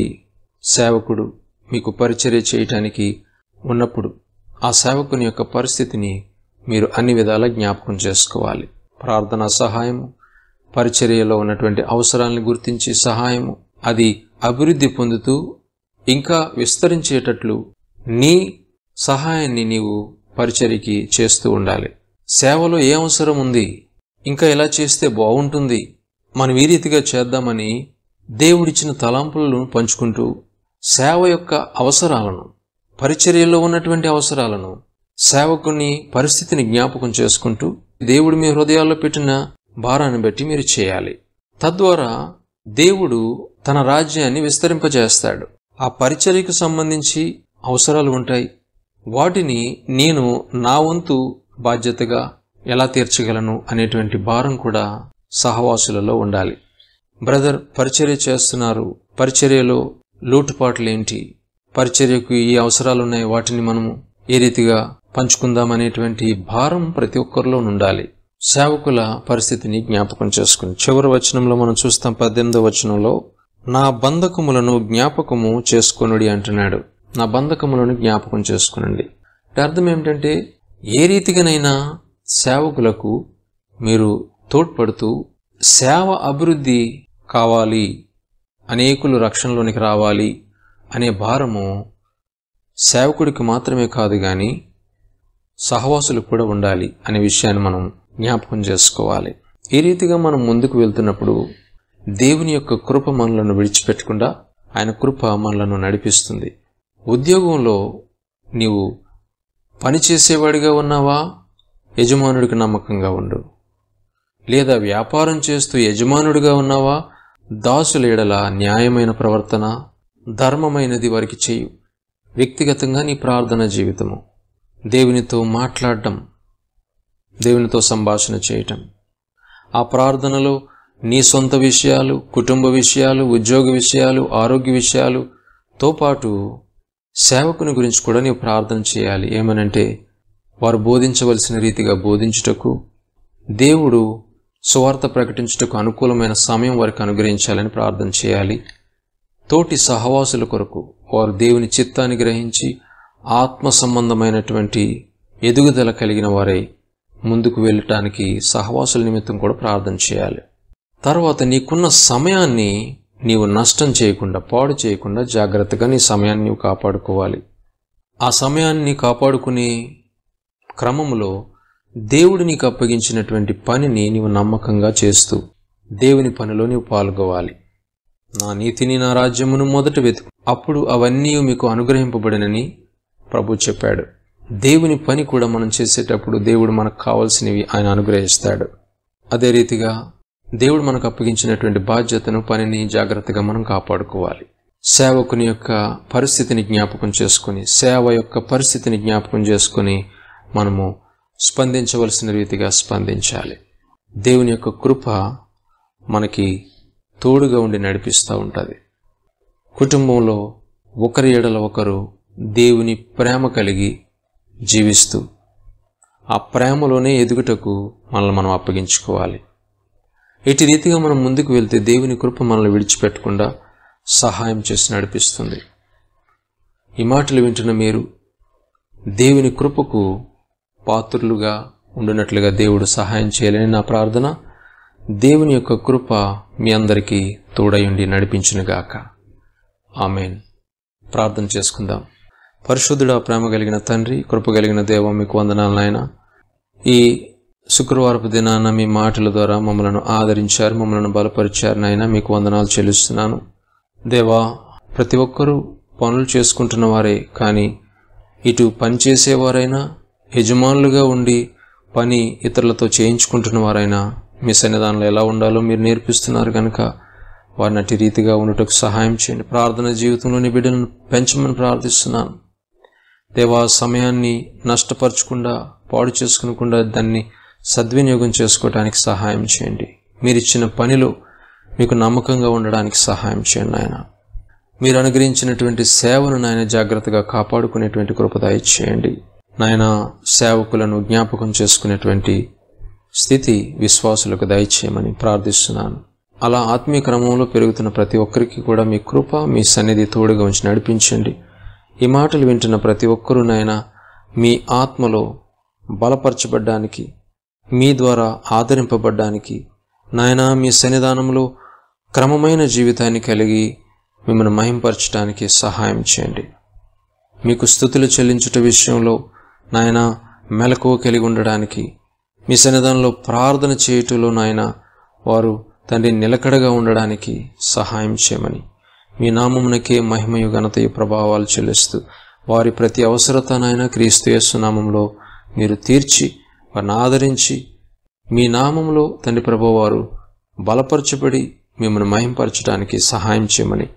సేవకుడు మీకు పరిచర్య చేయటానికి ఉన్నప్పుడు ఆ సేవకుని యొక్క పరిస్థితిని మీరు అన్ని విధాలా జ్ఞాపకం చేసుకోవాలి. ప్రార్థనా సహాయము, పరిచర్యలో ఉన్నటువంటి అవసరాలను గుర్తించి సహాయము, అది అభివృద్ధి పొందుతూ ఇంకా విస్తరించేటట్లు నీ సహాయాన్ని నీవు పరిచర్యకి చేస్తూ ఉండాలి. సేవలో ఏ అవసరం ఉంది, ఇంకా ఎలా చేస్తే బాగుంటుంది, మనం ఈ రీతిగా చేద్దామని దేవుడిచ్చిన తలాంపులను పంచుకుంటూ సేవ యొక్క అవసరాలను, పరిచర్యలో ఉన్నటువంటి అవసరాలను, సేవకుని పరిస్థితిని జ్ఞాపకం చేసుకుంటూ దేవుడు మీ హృదయాల్లో పెట్టిన భారాన్ని బట్టి మీరు చేయాలి. తద్వారా దేవుడు తన రాజ్యాన్ని విస్తరింపజేస్తాడు. ఆ పరిచర్యకు సంబంధించి అవసరాలు ఉంటాయి. వాటిని నేను నా వంతు బాధ్యతగా ఎలా తీర్చగలను అనేటువంటి భారం కూడా సహవాసులలో ఉండాలి. బ్రదర్ పరిచర్య చేస్తున్నారు, పరిచర్యలో లోటుపాట్లేంటి, పరిచర్యకు ఈ అవసరాలున్నాయి, వాటిని మనము ఏ రీతిగా పంచుకుందామనేటువంటి భారం ప్రతి ఒక్కరిలో ఉండాలి. సేవకుల పరిస్థితిని జ్ఞాపకం చేసుకుని చివరి వచనంలో మనం చూస్తాం. 18వ వచనంలో నా బంధకములను జ్ఞాపకము చేసుకొనుడి అంటున్నాడు. నా బంధకములను జ్ఞాపకం చేసుకునండి. అర్థం ఏమిటంటే, ఏ రీతిగానైనా సేవకులకు మీరు తోడ్పడుతూ సేవ అభివృద్ధి కావాలి, అనేకులు రక్షణలోనికి రావాలి అనే భారము సేవకుడికి మాత్రమే కాదు కానీ సహవాసులకు కూడా ఉండాలి అనే విషయాన్ని మనం జ్ఞాపకం చేసుకోవాలి. ఈ రీతిగా మనం ముందుకు వెళ్తున్నప్పుడు దేవుని యొక్క కృప మనలను విడిచిపెట్టకుండా ఆయన కృప మనలను నడిపిస్తుంది. ఉద్యోగంలో నీవు పనిచేసేవాడిగా ఉన్నావా, యజమానుడికి నమ్మకంగా ఉండు. లేదా వ్యాపారం చేస్తూ యజమానుడిగా ఉన్నావా? దాసుల ఎడల న్యాయమైన ప్రవర్తన, ధర్మమైనది వారికి చేయు. వ్యక్తిగతంగా నీ ప్రార్థన జీవితము, దేవునితో మాట్లాడటం, దేవునితో సంభాషణ చేయటం, ఆ ప్రార్థనలో నీ సొంత విషయాలు, కుటుంబ విషయాలు, ఉద్యోగ విషయాలు, ఆరోగ్య విషయాలుతో పాటు సేవకుని గురించి కూడా నీవు ప్రార్థన చేయాలి. ఏమనంటే వారు బోధించవలసిన రీతిగా బోధించుటకు, దేవుడు సువార్త ప్రకటించుటకు అనుకూలమైన సమయం వారికి అనుగ్రహించాలని ప్రార్థన చేయాలి. తోటి సహవాసుల కొరకు వారు దేవుని చిత్తాన్ని గ్రహించి ఆత్మ సంబంధమైనటువంటి ఎదుగుదల కలిగిన వారై ముందుకు వెళ్ళటానికి సహవాసుల నిమిత్తం కూడా ప్రార్థన చేయాలి. తర్వాత నీకున్న సమయాన్ని నీవు నష్టం చేయకుండా, పాడు చేయకుండా జాగ్రత్తగా నీ సమయాన్ని నీవు కాపాడుకోవాలి. ఆ సమయాన్ని కాపాడుకునే క్రమంలో దేవుడు నీకు అప్పగించినటువంటి పనిని నీవు నమ్మకంగా చేస్తూ దేవుని పనిలో నీవు పాల్గొవాలి. నా నీతిని, నా రాజ్యమును మొదట వెతుకు, అప్పుడు అవన్నీ మీకు అనుగ్రహింపబడినని ప్రభు చెప్పాడు. దేవుని పని కూడా మనం చేసేటప్పుడు దేవుడు మనకు కావాల్సినవి ఆయన అనుగ్రహిస్తాడు. అదే రీతిగా దేవుడు మనకు అప్పగించినటువంటి బాధ్యతను, పనిని జాగ్రత్తగా మనం కాపాడుకోవాలి. సేవకుని యొక్క పరిస్థితిని జ్ఞాపకం చేసుకుని, సేవ యొక్క పరిస్థితిని జ్ఞాపకం చేసుకుని మనము స్పందించవలసిన రీతిగా స్పందించాలి. దేవుని యొక్క కృప మనకి తోడుగా ఉండి నడిపిస్తూ ఉంటుంది. కుటుంబంలో ఒకరి ఎడల ఒకరు దేవుని ప్రేమ కలిగి జీవిస్తూ ఆ ప్రేమలోనే ఎదుగుటకు మనల్ని మనం అప్పగించుకోవాలి. ఇటు రీతిగా మనం ముందుకు వెళ్తే దేవుని కృప మనల్ని విడిచిపెట్టకుండా సహాయం చేసి నడిపిస్తుంది. ఈ మాటలు వింటున్న మీరు దేవుని కృపకు పాత్రులుగా ఉండునట్లుగా దేవుడు సహాయం చేయాలని నా ప్రార్థన. దేవుని యొక్క కృప మీ అందరికీ తోడయుండి నడిపించునుగాక. ఆమేన్. ప్రార్థన చేసుకుందాం. పరిశుద్ధుడా, ప్రేమ కలిగిన తండ్రి, కృప కలిగిన దేవ, మీకు వందనాలు నాయనా. ఈ శుక్రవారపు దినాన మీ మాటల ద్వారా మమ్మలను ఆదరించారు, మమ్మలను బలపరిచారు నాయనా. మీకు వందనాలు చెల్లిస్తున్నాను దేవా. ప్రతి ఒక్కరూ పనులు చేసుకుంటున్న వారే, కానీ ఇటు పని చేసేవారైనా, యజమానులుగా ఉండి పని ఇతరులతో చేయించుకుంటున్న వారైనా మీ సన్నిధానంలో ఎలా ఉండాలో మీరు నేర్పిస్తున్నారు కనుక వారిని అట్టి రీతిగా ఉండటకు సహాయం చేయండి. ప్రార్థన జీవితంలోని బిడ్డలను పెంచమని ప్రార్థిస్తున్నాను దేవా. సమయాన్ని నష్టపరచకుండా, పాడు చేసుకునకుండా దాన్ని సద్వినియోగం చేసుకోవడానికి సహాయం చేయండి. మీరిచ్చిన పనిలో మీకు నమ్మకంగా ఉండడానికి సహాయం చేయండి నాయన. మీరు అనుగ్రహించినటువంటి సేవను నాయన జాగ్రత్తగా కాపాడుకునేటువంటి కృప దయచేయండి నాయన. సేవకులను జ్ఞాపకం చేసుకునేటువంటి స్థితి విశ్వాసులకు దయచేయమని ప్రార్థిస్తున్నాను. అలా ఆత్మీయ క్రమంలో పెరుగుతున్న ప్రతి ఒక్కరికి కూడా మీ కృప, మీ సన్నిధి తోడుగా ఉంచి నడిపించండి. ఈ మాటలు వింటున్న ప్రతి ఒక్కరూ నాయన మీ ఆత్మలో బలపరచబడ్డానికి, మీ ద్వారా ఆదరింపబడ్డానికి నాయన, మీ సన్నిధానంలో క్రమమైన జీవితాన్ని కలిగి మిమ్మల్ని మహింపరచడానికి సహాయం చేయండి. మీకు స్తుతులు చెల్లించుట విషయంలో నాయన మెలకువ కలిగి ఉండడానికి, మీ సన్నిధానంలో ప్రార్థన చేయుటలో నాయన వారు తండ్రి నిలకడగా ఉండడానికి సహాయం చేయమని మీ నామమునకే మహిమయు, ఘనతయు, ప్రభావాలు చెల్లిస్తూ వారి ప్రతి అవసరత నాయన క్రీస్తు యేసు నామంలో మీరు తీర్చి వారిని ఆదరించి మీ నామంలో తండ్రి ప్రభువు వారు బలపరచబడి మిమ్మల్ని మహింపరచడానికి సహాయం చేయమని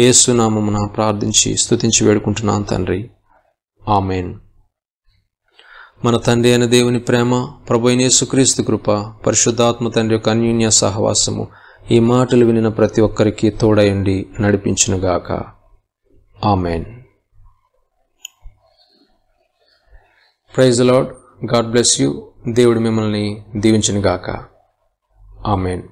యేసు నామమున ప్రార్థించి స్తుతించి వేడుకుంటున్నాను తండ్రి. ఆమేన్. మన తండ్రి అయిన దేవుని ప్రేమ, ప్రభు అయిన యేసుక్రీస్తు కృప, పరిశుద్ధాత్మ తండ్రి యొక్క అన్యోన్య సహవాసము ఈ మాటలు వినిన ప్రతి ఒక్కరికి తోడయుండి నడిపించునుగాక. Amen. Praise the Lord. God bless you. దేవుడు మిమ్మల్ని దీవించునుగాక. ఆమేన్.